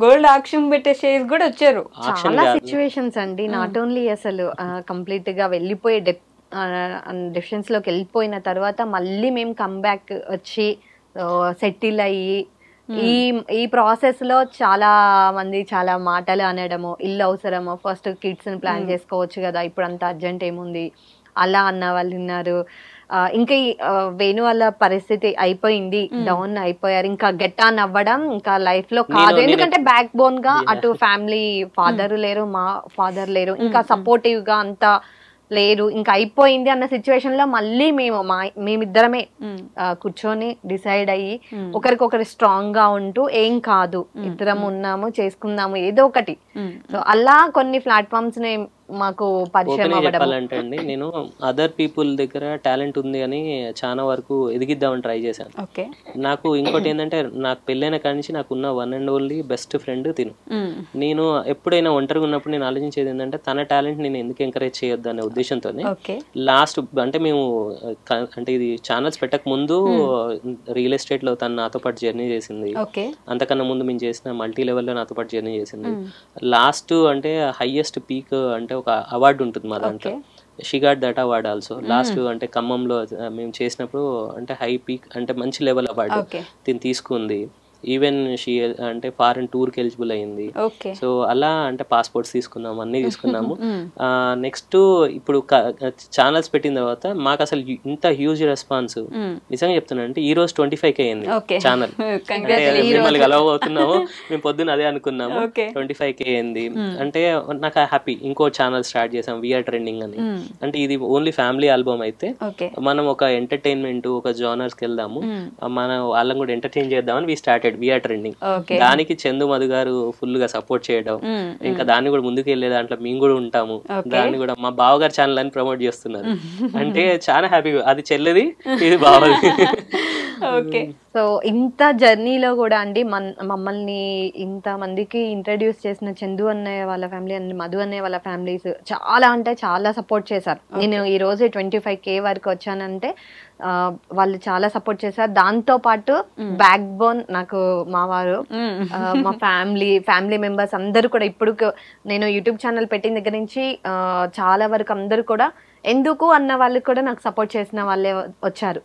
గోల్డ్ ఆక్షన్ పెట్టే షేర్స్ కూడా వచ్చారు. చాలా సిచ్యువేషన్స్ అండి. నాట్ ఓన్లీ అసలు కంప్లీట్ గా వెళ్ళిపోయే డెసిషన్స్ లోకి వెళ్ళిపోయిన తర్వాత మళ్ళీ మేము కమ్బ్యాక్ వచ్చి సెటిల్ అయ్యి ఈ ప్రాసెస్ లో చాలా మంది చాలా మాటలు అనడము, ఇల్లు అవసరము, ఫస్ట్ కిడ్స్ ని ప్లాన్ చేసుకోవచ్చు కదా, ఇప్పుడు అంత అర్జెంట్ ఏముంది అలా అన్న వాళ్ళు ఉన్నారు. ఇంకా వేణు వాళ్ళ పరిస్థితి అయిపోయింది, డౌన్ అయిపోయారు, ఇంకా గెట్ ఆన్ అవ్వడం ఇంకా లైఫ్ లో కాదు. ఎందుకంటే బ్యాక్ బోన్ గా అటు ఫ్యామిలీ, ఫాదర్ లేరు, మా ఫాదర్ లేరు, ఇంకా సపోర్టివ్ గా అంతా లేరు, ఇంకా అయిపోయింది అన్న సిచ్యువేషన్ లో మళ్ళీ మేమిద్దరమే కూర్చొని డిసైడ్ అయ్యి ఒకరికొకరు స్ట్రాంగ్ గా ఉంటూ ఏం కాదు, ఇద్దరం ఉన్నాము, చేసుకుందాము ఏదో ఒకటి. సో అలా కొన్ని ప్లాట్ఫామ్స్ ని మాకు పరిచయం చెప్పాలంటే అండి, నేను అదర్ పీపుల్ దగ్గర టాలెంట్ ఉంది అని చాలా వరకు ఎదిగిద్దామని ట్రై చేశాను. నాకు ఇంకోటి ఏంటంటే, నాకు పెళ్ళైన కాడి నుంచి నాకున్న one and only best friend తిను. నేను ఎప్పుడైనా ఒంటరిగా ఉన్నప్పుడు నేను ఆలోచించేది ఏంటంటే, తన టాలెంట్ నేను ఎందుకు ఎంకరేజ్ చేయొద్దు అనే ఉద్దేశంతో లాస్ట్ అంటే మేము అంటే ఇది ఛానల్స్ పెట్టక ముందు రియల్ ఎస్టేట్ లో తను నాతో పాటు జర్నీ చేసింది. అంతకన్నా ముందు మేము చేసిన మల్టీ లెవెల్లో నాతో పాటు జర్నీ చేసింది. లాస్ట్ అంటే హైయెస్ట్ పీక్ అంటే ఒక అవార్డు ఉంటుంది మా దాంట్లో, she got that award also. Last అంటే ఖమ్మంలో మేము చేసినప్పుడు అంటే హై పీక్ అంటే మంచి లెవెల్ అవార్డు దీన్ని తీసుకుంది. ఈవెన్ షీ అంటే ఫారెన్ టూర్కి ఎలిజిబుల్ అయింది. సో అలా అంటే పాస్పోర్ట్స్ తీసుకున్నాము, అన్నీ తీసుకున్నాము. నెక్స్ట్ ఇప్పుడు ఛానల్స్ పెట్టిన తర్వాత మాకు అసలు ఇంత హ్యూజ్ రెస్పాన్స్ నిజంగా చెప్తున్నా అంటే ఈ రోజు 25K అయింది ఛానల్. అంటే మిమ్మల్ని కలవబోతున్నాము, మేము పొద్దున్న అదే అనుకున్నాము, 25K అయింది. అంటే నాకు హ్యాపీ. ఇంకో ఛానల్ స్టార్ట్ చేసాం, వీఆర్ ట్రెండింగ్ అని. అంటే ఇది ఓన్లీ ఫ్యామిలీ ఆల్బమ్ అయితే మనం ఒక ఎంటర్టైన్మెంట్ ఒక జానర్స్ కి వెళ్దాము, మనం వాళ్ళని కూడా ఎంటర్టైన్ చేద్దామని వి స్టార్టెడ్ వీఆర్ ట్రెండింగ్. దానికి చందు మధు గారు ఫుల్ గా సపోర్ట్ చేయడం, ఇంకా దాన్ని కూడా ముందుకు వెళ్ళే దాంట్లో మేము కూడా ఉంటాము. దాన్ని కూడా మా బావగారు ఛానల్ అని ప్రమోట్ చేస్తున్నారు. అంటే చాలా హ్యాపీ. అది చెల్లెది, ఇది బావది. సో ఇంత జర్నీలో కూడా అండి మమ్మల్ని ఇంత మందికి ఇంట్రడ్యూస్ చేసిన చందు అన్నయ్య వాళ్ళ ఫ్యామిలీ అండ్ మధు అన్నయ్య వాళ్ళ ఫ్యామిలీస్ చాలా అంటే చాలా సపోర్ట్ చేశారు. నేను ఈ రోజు 25K వరకు వచ్చానంటే వాళ్ళు చాలా సపోర్ట్ చేశారు. దాంతో పాటు బ్యాక్ బోన్ నాకు మా వారు, మా ఫ్యామిలీ మెంబర్స్ అందరూ కూడా. ఇప్పుడు నేను యూట్యూబ్ ఛానల్ పెట్టిన దగ్గర నుంచి చాలా వరకు అందరూ కూడా ఎందుకు అన్న వాళ్ళు కూడా నాకు సపోర్ట్ చేసిన వాళ్ళే వచ్చారు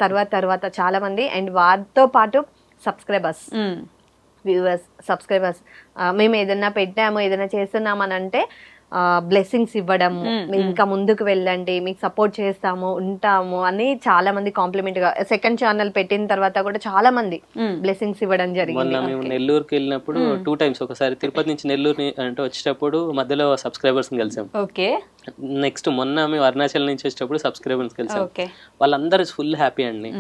తర్వాత చాలా మంది. అండ్ వారితో పాటు సబ్స్క్రైబర్స్, వ్యూవర్స్, సబ్స్క్రైబర్స్, మేము ఏదైనా పెట్టాము, ఏదైనా చేస్తున్నాము అని అంటే బ్లెస్సింగ్స్ ఇవ్వడము, ఇంకా ముందుకు వెళ్ళండి, మీకు సపోర్ట్ చేస్తాము, ఉంటాము అని చాలా మంది కాంప్లిమెంట్ గా. సెకండ్ ఛానల్ పెట్టిన తర్వాత కూడా చాలా మంది బ్లెస్సింగ్స్ ఇవ్వడం జరిగింది. మేము నెల్లూరుకి వెళ్ళినప్పుడు 2 times, ఒకసారి తిరుపతి నుంచి నెల్లూరు అంటే వచ్చేటప్పుడు మధ్యలో సబ్స్క్రైబర్స్ కలిసాం. నెక్స్ట్ మొన్న మేము అరుణాచల్ నుంచి వచ్చేటప్పుడు సబ్స్క్రైబర్స్ కలిసాం. వాళ్ళందరూ ఫుల్ హ్యాపీ అండి.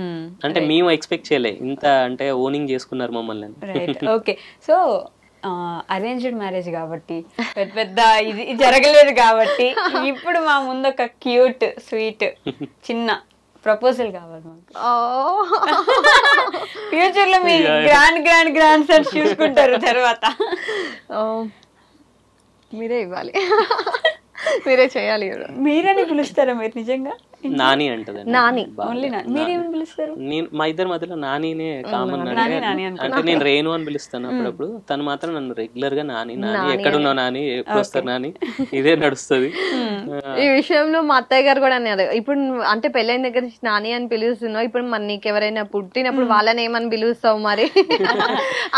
అంటే మేము ఎక్స్పెక్ట్ చేయలే ఇంత అంటే ఓనింగ్ చేసుకున్నారు మమ్మల్ని. ఓకే, సో అరేంజ్డ్ మ్యారేజ్ కాబట్టి పెద్ద ఇది జరగలేదు కాబట్టి ఇప్పుడు మా ముందు ఒక క్యూట్ స్వీట్ చిన్న ప్రపోజల్ కావాలి మాకు. ఫ్యూచర్ లో మీ గ్రాండ్ సన్స్ చూసుకుంటారు తర్వాత. మీరే ఇవ్వాలి, మీరే చేయాలి. మీరని పిలుస్తారా మీరు నిజంగా? నాని అంటది. నాని మీరేమని పిలుస్తారు? మా ఇద్దరి మధ్యలో నానినే కామన్. అంటే నేను రేణు అని పిలుస్తాను అప్పుడప్పుడు, తను మాత్రం నన్ను రెగ్యులర్ గా నాని ఎక్కడున్నావు నాని, ఎప్పుడు వస్తారు నాని, ఇదే నడుస్తుంది. ఈ విషయంలో మా అత్తయ్య గారు కూడా అన్నారు, ఇప్పుడు అంటే పెళ్ళైన దగ్గర నుంచి నాని అని పిలుస్తున్నావు, ఇప్పుడు మరి నీకు ఎవరైనా పుట్టినప్పుడు వాళ్ళని ఏమని పిలుస్తావు మరి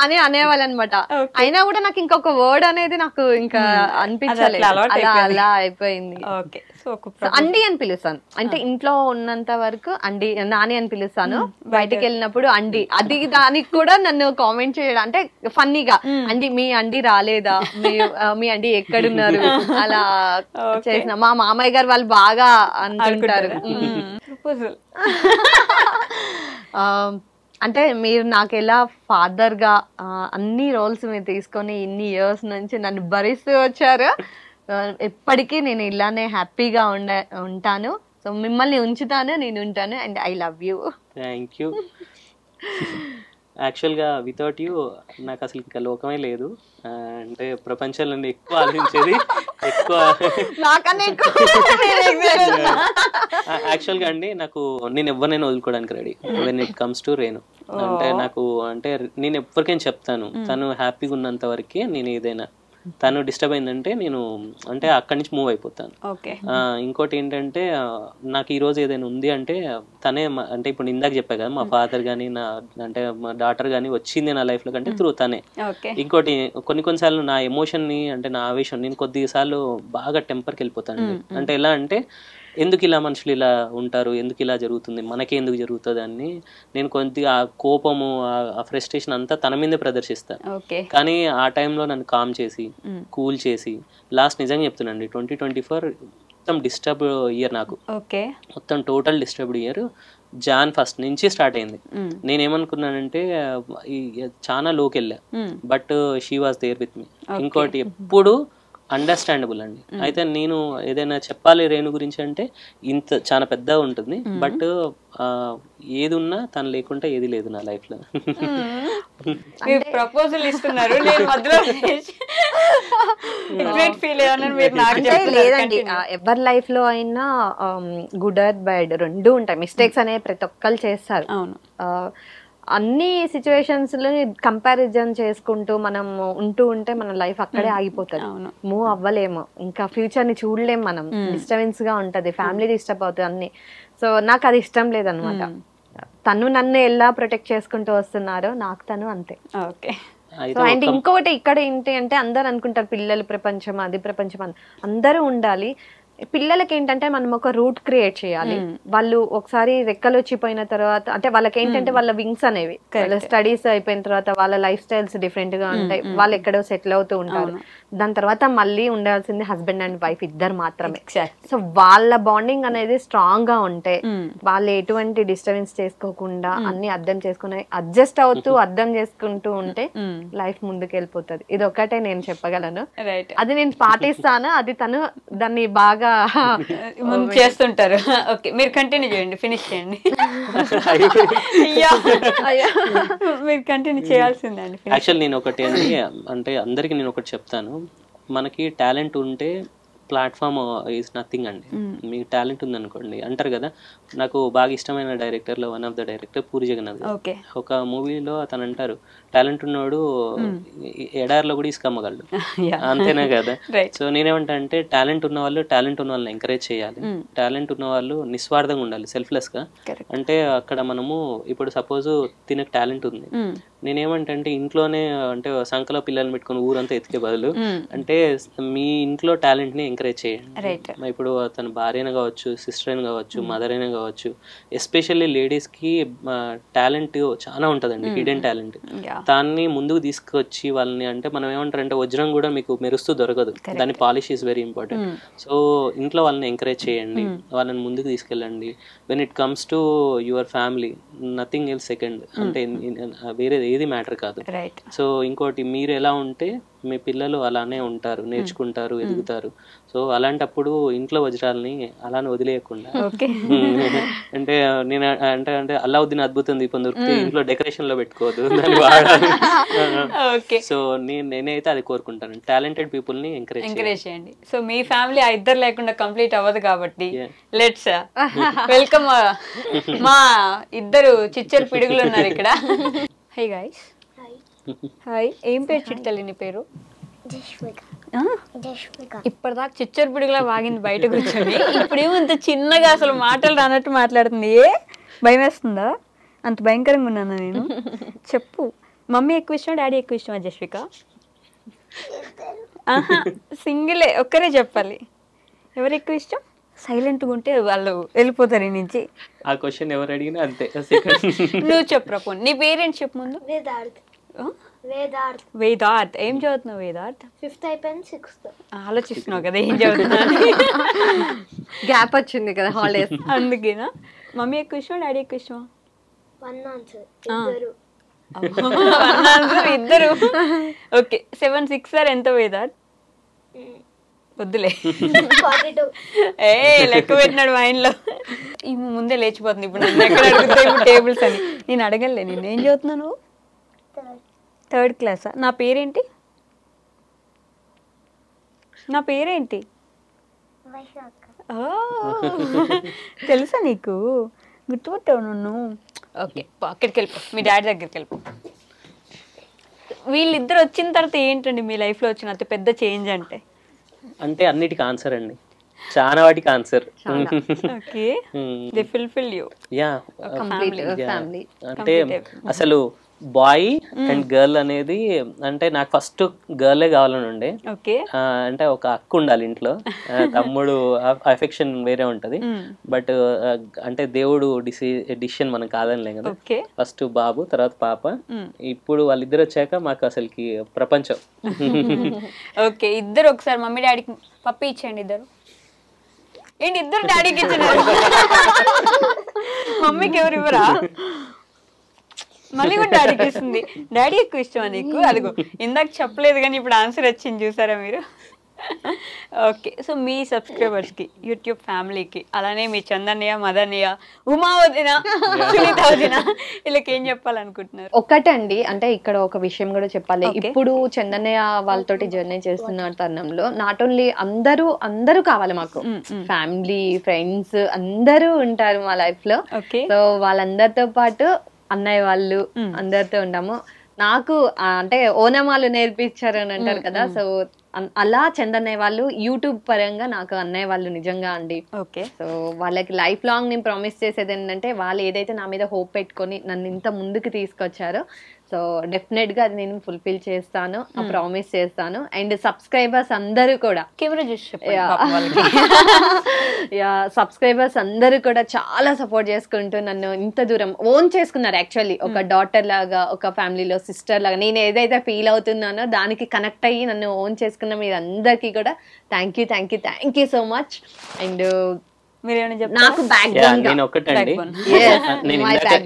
అని అనేవాళ్ళు అనమాట. అయినా కూడా నాకు ఇంకొక వర్డ్ అనేది నాకు ఇంకా అనిపించలేదు, అలా అయిపోయింది. అండి అని పిలుస్తాను, అంటే ఇంట్లో ఉన్నంత వరకు అండి నాని అని పిలుస్తాను. బయటికి వెళ్ళినప్పుడు అండి, అది దానికి కూడా నన్ను కామెంట్ చేయడం అంటే ఫన్నీగా, అండి మీ అండి రాలేదా, మీ అండి ఎక్కడున్నారు అలా చేసిన. మా మామయ్య గారు వాళ్ళు బాగా అంటుంటారు. అంటే మీరు నాకు ఎలా ఫాదర్ గా అన్ని రోల్స్ మీరు తీసుకొని ఇన్ని ఇయర్స్ నుంచి నన్ను భరిస్తూ వచ్చారు. ఎప్పటికీ నేను ఇలానే హ్యాపీగా ఉంటాను. సో మిమ్మల్ని ఉంచుతాను, నేను ఉంటాను, and I love you. Thank you. యాక్చువల్గా వితౌట్ యూ నాకు అసలు ఇంకా లోకమే లేదు. అంటే ప్రపంచంలో ఎక్కువ ఆలోచించేది ఎక్కువ యాక్చువల్గా అండి. నాకు నేను ఎవరినైనా వదులుకోవడానికి ready when it comes to Renu. అంటే నాకు అంటే నేను ఎవరికైనా చెప్తాను, తను హ్యాపీగా ఉన్నంత వరకే నేను ఏదైనా, తను డిస్టర్బ్ అయిందంటే నేను అంటే అక్కడి నుంచి మూవ్ అయిపోతాను. ఇంకోటి ఏంటంటే నాకు ఈరోజు ఏదైనా ఉంది అంటే తనే, అంటే ఇప్పుడు ఇందాక చెప్పా కదా మా ఫాదర్ కానీ నా అంటే మా డాటర్ కానీ వచ్చింది నా లైఫ్లో కంటే త్రూ తనే. ఇంకోటి కొన్నిసార్లు నా ఎమోషన్ని అంటే నా ఆవేశం నేను కొద్దిసార్లు బాగా టెంపర్కి వెళ్ళిపోతాను. అంటే ఎలా అంటే ఎందుకు ఇలా మనుషులు ఇలా ఉంటారు, ఎందుకు ఇలా జరుగుతుంది, మనకే ఎందుకు జరుగుతుంది అని నేను కొద్దిగా ఆ కోపము ఆ ఫ్రస్ట్రేషన్ అంతా తన మీదే ప్రదర్శిస్తాను. కానీ ఆ టైంలో నన్ను కామ్ చేసి కూల్ చేసి లాస్ట్ నిజంగా చెప్తున్నాండి 2024 మొత్తం డిస్టర్బ్ ఇయర్ నాకు. మొత్తం టోటల్ డిస్టర్బ్డ్ ఇయర్. జాన్ 1 నుంచి స్టార్ట్ అయింది. నేనేమనుకున్నానంటే చాలా లోకి వెళ్ళా, but she was there with me. ఇంకోటి ఎప్పుడు అండర్స్టాండబుల్ అండి. అయితే నేను ఏదైనా చెప్పాలి రేణు గురించి అంటే ఇంత చాలా పెద్దగా ఉంటుంది, బట్ ఏది ఉన్నా తను లేకుండా ఏది లేదు నా లైఫ్ లో. ప్రపోజల్ ఇస్తున్నారు లేదండి. ఎవరి లైఫ్ లో అయినా గుడ్ ఆర్ బ్యాడ్ రెండు ఉంటాయి. మిస్టేక్స్ అనేవి ప్రతి ఒక్కరు చేస్తారు. అన్ని సిచ్యువేషన్స్ లో కంపారిజన్ చేసుకుంటూ మనం ఉంటూ ఉంటే మన లైఫ్ అక్కడే ఆగిపోతుంది. మూవ్ అవ్వలేము, ఇంకా ఫ్యూచర్ ని చూడలేము మనం. డిస్టర్బెన్స్ గా ఉంటది, ఫ్యామిలీ డిస్టర్బ్ అవుతుంది అన్ని. సో నాకు అది ఇష్టం లేదనమాట. తను నన్ను ఎలా ప్రొటెక్ట్ చేసుకుంటూ వస్తున్నారో నాకు తను అంతే. సో అండ్ ఇంకొకటి ఇక్కడ ఏంటి అంటే అందరు అనుకుంటారు పిల్లలు ప్రపంచం, అది ప్రపంచం అని. అందరూ ఉండాలి. పిల్లలకి ఏంటంటే మనం ఒక రూట్ క్రియేట్ చేయాలి. వాళ్ళు ఒకసారి రెక్కలు వచ్చిపోయిన తర్వాత అంటే వాళ్ళకి ఏంటంటే వాళ్ళ వింగ్స్ అనేవి వాళ్ళ స్టడీస్ అయిపోయిన తర్వాత వాళ్ళ లైఫ్ స్టైల్స్ డిఫరెంట్ గా ఉంటాయి. వాళ్ళు ఎక్కడో సెటిల్ అవుతూ ఉంటారు. దాని తర్వాత మళ్ళీ ఉండాల్సింది హస్బెండ్ అండ్ వైఫ్ ఇద్దరు మాత్రమే. సో వాళ్ళ బాండింగ్ అనేది స్ట్రాంగ్ గా ఉంటే వాళ్ళు ఎటువంటి డిస్టర్బెన్స్ చేసుకోకుండా అన్ని అర్థం చేసుకుని అడ్జస్ట్ అవుతూ అర్థం చేసుకుంటూ ఉంటే లైఫ్ ముందుకు వెళ్ళిపోతుంది. ఇది ఒక్కటే నేను చెప్పగలను. అది నేను పాటిస్తాను. అది తను దాన్ని బాగా చేస్తుంటారు. ఓకే, మీరు కంటిన్యూ చేయండి, ఫినిష్ చేయండి. మీరు కంటిన్యూ చేయాల్సిందండి. యాక్చువల్ నేను ఒకటి అంటే అందరికి నేను ఒకటి చెప్తాను, మనకి టాలెంట్ ఉంటే ప్లాట్ఫామ్ ఈజ్ నథింగ్ అండి. మీకు టాలెంట్ ఉందనుకోండి అంటారు కదా. నాకు బాగా ఇష్టమైన డైరెక్టర్లో one of the director Puri Jagannadh. ఒక మూవీలో అతను అంటారు టాలెంట్ ఉన్నవాడు ఎడారిలో కూడా ఇసుకమ్మగలడు, అంతేనా కదా. సో నేనేమంటా అంటే టాలెంట్ ఉన్న వాళ్ళని ఎంకరేజ్ చేయాలి. టాలెంట్ ఉన్న వాళ్ళు నిస్వార్థంగా ఉండాలి, సెల్ఫ్లెస్ గా. అంటే అక్కడ మనము ఇప్పుడు సపోజ్ తినకు టాలెంట్ ఉంది, నేనేమంటే అంటే ఇంట్లోనే అంటే సంకలో పిల్లల్ని పెట్టుకుని ఊరంతా ఎతికే బదులు అంటే మీ ఇంట్లో టాలెంట్ ని ఎంకరేజ్ చేయండి. ఇప్పుడు తన భార్య అయినా కావచ్చు, సిస్టర్ అయినా కావచ్చు, మదర్ అయినా కావచ్చు. ఎస్పెషల్లీ లేడీస్ కి టాలెంట్ చాలా ఉంటదండి, హిడెన్ టాలెంట్. దాన్ని ముందుకు తీసుకొచ్చి వాళ్ళని అంటే మనం ఏమంటారు అంటే వజ్రం కూడా మీకు మెరుస్తూ దొరకదు, దాని polish is very important. So ఇంట్లో వాళ్ళని ఎంకరేజ్ చేయండి, వాళ్ళని ముందుకు తీసుకెళ్ళండి. When it comes to your family nothing else second, అంటే వేరే ఏది మ్యాటర్ కాదు. సో ఇంకోటి మీరు ఎలా ఉంటే మీ పిల్లలు అలానే ఉంటారు, నేర్చుకుంటారు, ఎదుగుతారు. సో అలాంటప్పుడు ఇంట్లో వజ్రాలని అలానే వదిలేయకుండా అంటే నేను అంటే అంటే అల్లావుద్దీన్ అద్భుతం దీపం దొరికితే ఇంట్లో డెకరేషన్ లో పెట్టుకోవద్దు, దాన్ని వాడాలి. సో నేనైతే అది కోరుకుంటాను, టాలెంటెడ్ పీపుల్ ని ఎంకరేజ్ చేయండి. సో మీ ఫ్యామిలీ ఆ ఇద్దరు లేకుండా కంప్లీట్ అవ్వదు కాబట్టి లెట్స్ వెల్కమ్ మా ఇద్దరు చిచ్చర్ పిడుగులు ఉన్నారు ఇక్కడ. Hi guys. హాయ్, ఏం పేరు చిట్టలి నీ పేరు? ఇప్పటిదాకా చిచ్చర్ పిడుగులా వాగింది బయట కూర్చొని, ఇప్పుడేమో ఇంత చిన్నగా అసలు మాటలు రానట్టు మాట్లాడుతుంది. భయం వేస్తుందా? అంత భయంకరంగా ఉన్నానా నేను? చెప్పు, మమ్మీ ఎక్కువ ఇష్టం, డాడీ ఎక్కువ ఇష్టమా జస్విక? సింగిలే, ఒక్కరే చెప్పాలి. ఎవరు ఎక్కువ ఇష్టం? సైలెంట్గా ఉంటే వాళ్ళు వెళ్ళిపోతారు ఈ నుంచి. ఆ క్వశ్చన్ ఎవరు అడిగినా అంతే. నువ్వు చెప్పు, నీ పేరెంట్స్ చెప్పు ముందు. వేదార్థ్. ఏం చదువుతున్నావు వేదార్థ్? 5th అయిపోయింది, 6th. ఆలోచిస్తున్నావు కదా ఏం చదువుతున్నావు. గ్యాప్ వచ్చింది కదా హాలిడేస్, అందుకేనా? మమ్మీ ఎక్కువ ఇష్టం, డాడీ ఎక్కువ ఇష్టమా? ఇద్దరు. ఓకే, 7 6 ఎంత వేదార్థ్? వద్దులే. ఏ లెక్క పెట్టినాడు మా ఇంట్లో. ఈ ముందే లేచిపోతుంది ఇప్పుడు, నన్ను ఎక్కడ అడుగుతాయి ఇప్పుడు టేబుల్స్ అని. నేను అడగలే. నేను ఏం చదువుతున్నాను? 3rd క్లాసా? నా పేరేంటి? నా పేరేంటి? తెలుసా నీకు? గుర్తుపట్టావు నన్ను? ఓకే, అక్కడికి వెళ్ళిపో, మీ డాడీ దగ్గరికి వెళ్ళిపో. వీళ్ళిద్దరు వచ్చిన తర్వాత ఏంటండి మీ లైఫ్లో వచ్చిన అతి పెద్ద చేంజ్ అంటే? అంటే అన్నిటికీ ఆన్సర్ అండి, చాలా వాటికి answer. Okay, they fulfil you. Yeah, family. అంటే అసలు బాయ్ అండ్ గర్ల్ అనేది, అంటే నాకు ఫస్ట్ గర్లే కావాలని ఉండే. అంటే ఒక అక్క ఉండాలి ఇంట్లో, తమ్ముడు అఫెక్షన్ వేరే ఉంటది. బట్ అంటే దేవుడు డిసిషన్ మనం కాదనిలే కదా. ఫస్ట్ బాబు, తర్వాత పాప. ఇప్పుడు వాళ్ళిద్దరు వచ్చాక మాకు అసలుకి ప్రపంచం. ఓకే, ఇద్దరు ఒకసారి మమ్మీ డాడీకి పప్పి ఇచ్చేయండి. ఇద్దరు ఏంటి? ఇద్దరు డాడీకి ఇచ్చినారు, మమ్మీకి ఎవరు ఇవ్వరా? మళ్ళీ కూడా డాడీకి ఇస్తుంది. డాడీ ఎక్కువ ఇష్టమా నీకు? అదిగో ఇందాక చెప్పలేదు కానీ ఇప్పుడు ఆన్సర్ వచ్చింది, చూసారా మీరు? ఓకే, సో మీ సబ్స్క్రైబర్స్కి, యూట్యూబ్ ఫ్యామిలీకి, అలానే మీ చందన్నయ్య, మదన్నయ్య, ఉమా వదిన, సునీత వదిన, వీళ్ళకి ఏం చెప్పాలనుకుంటున్నారు? ఒకటండి, అంటే ఇక్కడ ఒక విషయం కూడా చెప్పాలి. ఇప్పుడు చందన్నయ్య వాళ్ళతోటి జర్నీ చేస్తున్న తరుణంలో నాట్ ఓన్లీ అందరూ కావాలి మాకు. ఫ్యామిలీ, ఫ్రెండ్స్ అందరూ ఉంటారు మా లైఫ్ లో. సో వాళ్ళందరితో పాటు అన్నయ్య వాళ్ళు అందరితో ఉంటాము. నాకు అంటే ఓనమాలు నేర్పించారు అని అంటారు కదా, సో అలా చందన్నయ్య వాళ్ళు యూట్యూబ్ పరంగా నాకు అన్నయ్య వాళ్ళు నిజంగా అండి. సో వాళ్ళకి లైఫ్ లాంగ్ నేను ప్రామిస్ చేసేది ఏంటంటే, వాళ్ళు ఏదైతే నా మీద హోప్ పెట్టుకొని నన్ను ఇంత ముందుకు తీసుకొచ్చారో, సో డెఫినెట్ గా అది నేను ఫుల్ఫిల్ చేస్తాను, ప్రామిస్ చేస్తాను. అండ్ సబ్స్క్రైబర్స్ అందరూ కూడా, సబ్స్క్రైబర్స్ అందరూ కూడా చాలా సపోర్ట్ చేసుకుంటూ నన్ను ఇంత దూరం ఓన్ చేసుకున్నారు. యాక్చువల్లీ ఒక డాటర్ లాగా, ఒక ఫ్యామిలీలో సిస్టర్ లాగా నేను ఏదైతే ఫీల్ అవుతున్నానో దానికి కనెక్ట్ అయ్యి నన్ను ఓన్ చేసుకున్న మీరు అందరికీ కూడా thank you so much. And నాకు బ్యాక్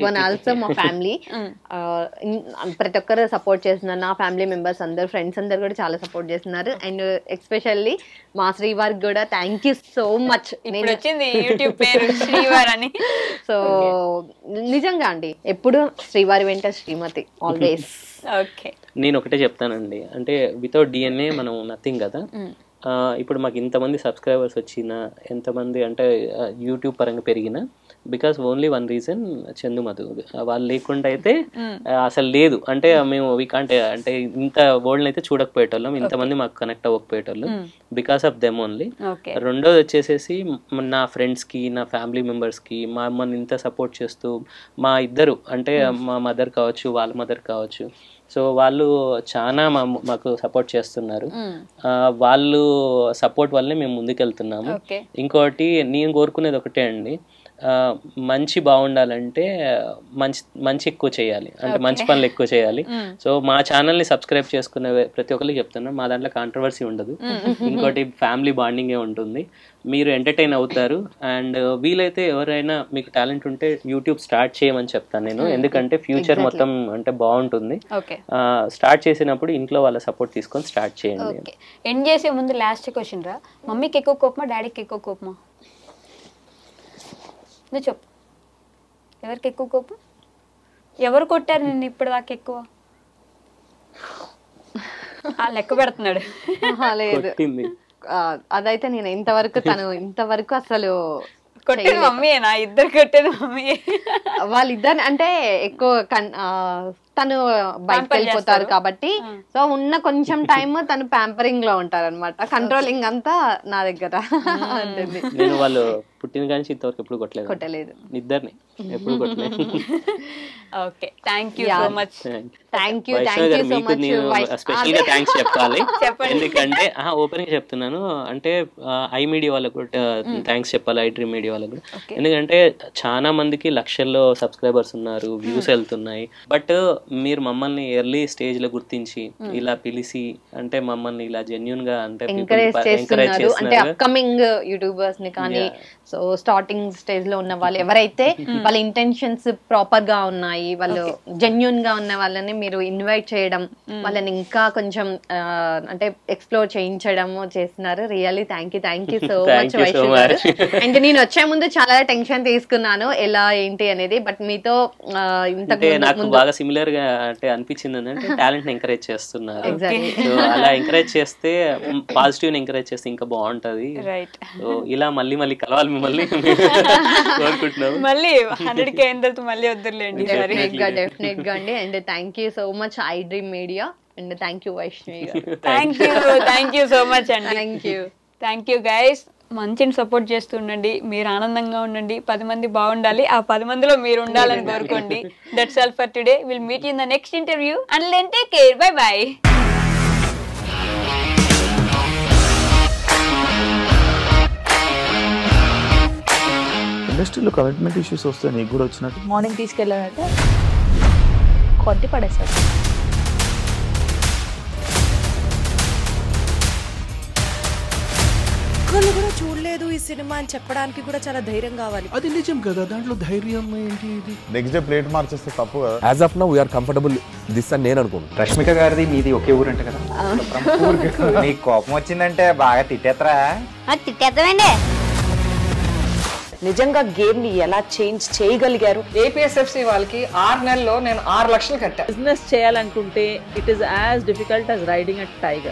బోన్ ఆల్సో మా ఫ్యామిలీ. ప్రతి ఒక్కరు సపోర్ట్ చేస్తున్నారు, నా ఫ్యామిలీ మెంబర్స్ అందరు, ఫ్రెండ్స్ అందరు కూడా చాలా సపోర్ట్ చేస్తున్నారు. అండ్ ఎస్పెషల్లీ మా శ్రీవారికి కూడా thank you so much. So నిజంగా అండి, ఎప్పుడు శ్రీవారి వెంట శ్రీమతి ఆల్వేస్. నేను ఒకటే చెప్తానండి, అంటే వితౌట్ DNA మనం నథింగ్ కదా. ఇప్పుడు మాకు ఇంతమంది సబ్స్క్రైబర్స్ వచ్చిన, ఎంతమంది అంటే యూట్యూబ్ పరంగా పెరిగిన, because only one reason, Chandu Madhu. వాళ్ళు లేకుండా అయితే అసలు లేదు. అంటే మేము అంటే ఇంత వరల్డ్ అయితే చూడకపోయేటోళ్ళం, ఇంతమంది మాకు కనెక్ట్ అవ్వకపోయేటోళ్ళం, బికాస్ ఆఫ్ దెమ్ ఓన్లీ. రెండోది వచ్చేసేసి నా ఫ్రెండ్స్కి, నా ఫ్యామిలీ మెంబర్స్కి, మా అమ్మని ఇంత సపోర్ట్ చేస్తూ, మా ఇద్దరు అంటే మా మదర్ కావచ్చు, వాళ్ళ మదర్ కావచ్చు, సో వాళ్ళు చాలా మాకు సపోర్ట్ చేస్తున్నారు. వాళ్ళు సపోర్ట్ వల్లే మేము ముందుకెళ్తున్నాము. ఇంకోటి నేను కోరుకునేది ఒకటే అండి, మంచి బాగుండాలంటే మంచి ఎక్కువ చేయాలి, అంటే మంచి పనులు ఎక్కువ చేయాలి. సో మా ఛానల్ని సబ్స్క్రైబ్ చేసుకునే ప్రతి ఒక్కరికి చెప్తున్నాం, మా దాంట్లో కాంట్రవర్సీ ఉండదు. ఇంకోటి ఫ్యామిలీ బాండింగే ఉంటుంది, మీరు ఎంటర్టైన్ అవుతారు. అండ్ వీలైతే ఎవరైనా మీకు టాలెంట్ ఉంటే యూట్యూబ్ స్టార్ట్ చేయమని చెప్తాను నేను, ఎందుకంటే ఫ్యూచర్ మొత్తం అంటే బాగుంటుంది. స్టార్ట్ చేసినప్పుడు ఇంట్లో వాళ్ళ సపోర్ట్ తీసుకొని స్టార్ట్ చేయండి. ఎండ్ చేసే ముందు లాస్ట్ క్వశ్చన్ రా, మమ్మీకి ఎక్కువ కోపమా, డాడీకి ఎక్కువ కోపమా? నువ్వు చెప్పు, ఎవరికి ఎక్కువ కోపం? ఎవరు కొట్టారు నిన్ను ఇప్పటిదాకా ఎక్కువ? లెక్క పెడుతున్నాడు. లేదు, అదైతే నేను ఇంతవరకు అసలు కొట్టేది మమ్మీయేనా? ఇద్దరు కొట్టేది మమ్మీ. వాళ్ళిద్దరు అంటే ఎక్కువ తను బయటకు వెళ్ళిపోతారు కాబట్టి, సో ఉన్న కొంచెం టైమ్ తను ప్యాంపరింగ్ లో ఉంటారు అనమాట. కంట్రోలింగ్ అంతా నా దగ్గర ఉంటుంది. నేను వాళ్ళు పుట్టిన కానీ ఇంతవరకు ఎప్పుడు కొట్టలేదు ఇద్దరిని, ఎప్పుడు కొట్టలేదు. Okay, thank you so much. Thank you so much. Special గా థ్యాంక్స్ చెప్పాలి, ఎందుకంటే ఓపెన్ గా చెప్తున్నాను, అంటే ఐ మీడియా వాళ్ళకు కూడా థ్యాంక్స్ చెప్పాలి, ఐ డ్రీమ్ మీడియా వాళ్ళకు కూడా. ఎందుకంటే చాలా మందికి లక్షల్లో సబ్స్క్రైబర్స్ ఉన్నారు, వ్యూస్ వెళ్తున్నాయి, బట్ మీరు మమ్మల్ని ఎర్లీ స్టేజ్ లో గుర్తించి ఇలా పిలిచి అంటే మమ్మల్ని ఇలా జెన్యూన్ గా అంటే ఎంకరేజ్ చేస్తున్నారు. అంటే అప్కమింగ్ యూట్యూబర్స్ ని కానీ సో స్టార్టింగ్ స్టేజ్ లో ఉన్న వాళ్ళు ఎవరైతే వాళ్ళ ఇంటెన్షన్స్ ప్రాపర్ గా ఉన్నాయి, వాళ్ళు జెన్యూన్ గా ఉన్న వాళ్ళని మీరు ఇన్వైట్ చేయడం, వాళ్ళని ఇంకా కొంచెం అంటే ఎక్స్ప్లోర్ చేయించడం చేస్తున్నారు. Really thank you so much Vaishnavi గారు. అండ్ నేను వచ్చే ముందు చాలా టెన్షన్ తీసుకున్నాను ఎలా ఏంటి అనేది, బట్ మీతో నాకు బాగా సిమిలర్ గా అంటే అనిపించింది అంటే టాలెంట్ ని ఎంకరేజ్ చేస్తున్నారు. అలా ఎంకరేజ్ చేస్తే పాజిటివ్ ఎంకరేజ్ చేస్తే ఇంకా బాగుంటది. సో ఇలా మళ్ళీ మళ్ళీ కలవాలి మిమ్మల్ని కోరుకుంటున్నాము. మళ్ళీ 100K అయిన తర్వాత మళ్ళీ వద్దులేండి. డెఫినెట్ గా అండి. And thank you so much I dream media and thank you Vaishnavi గారు. థ్యాంక్ యూ సో మచ్ అండి. Thank you guys. మంచిని సపోర్ట్ చేస్తూ ఉండండి, మీరు ఆనందంగా ఉండండి, 10 మంది బాగుండాలి, ఆ 10 మందిలో మీరు ఉండాలని కోరుకోండి. That's all for today. Will meet in the next interview. And then take care. Bye bye. ఇండస్ట్రీలో కమిట్మెంట్ ఇష్యూస్ వస్తే నీకు కూడా వచ్చినట్టు మార్నింగ్ తీసుకెళ్ళానంటే కొట్టి పడేస్తారు. ఒక్కళ్ళు కూడా చూడలేదు ఈ సినిమా అని చెప్పడానికి కూడా చాలా ధైర్యం కావాలి. అది నిజం కదా, దాంట్లో ధైర్యం ఏంటి? నెక్స్ట్ డే ప్లేట్ మార్చేస్తే తప్పు కదా. As of now we are comfortable this అని నేను అనుకుంటున్నాను. రష్మిక గారిది మీది ఒకే ఊరు అంట కదా. నీకు కోపం వచ్చిందంటే బాగా తిట్టేత్తరా? తిట్టేద్దామండి. నిజంగా గేమ్ ని ఎలా చేంజ్ చేయగలిగారు? ఏపీఎస్ఎఫ్సి వాళ్ళకి 6 నెలల్లో నేను 6 లక్షలు కట్టా. బిజినెస్ చేయాలనుకుంటే it is as difficult as riding a tiger.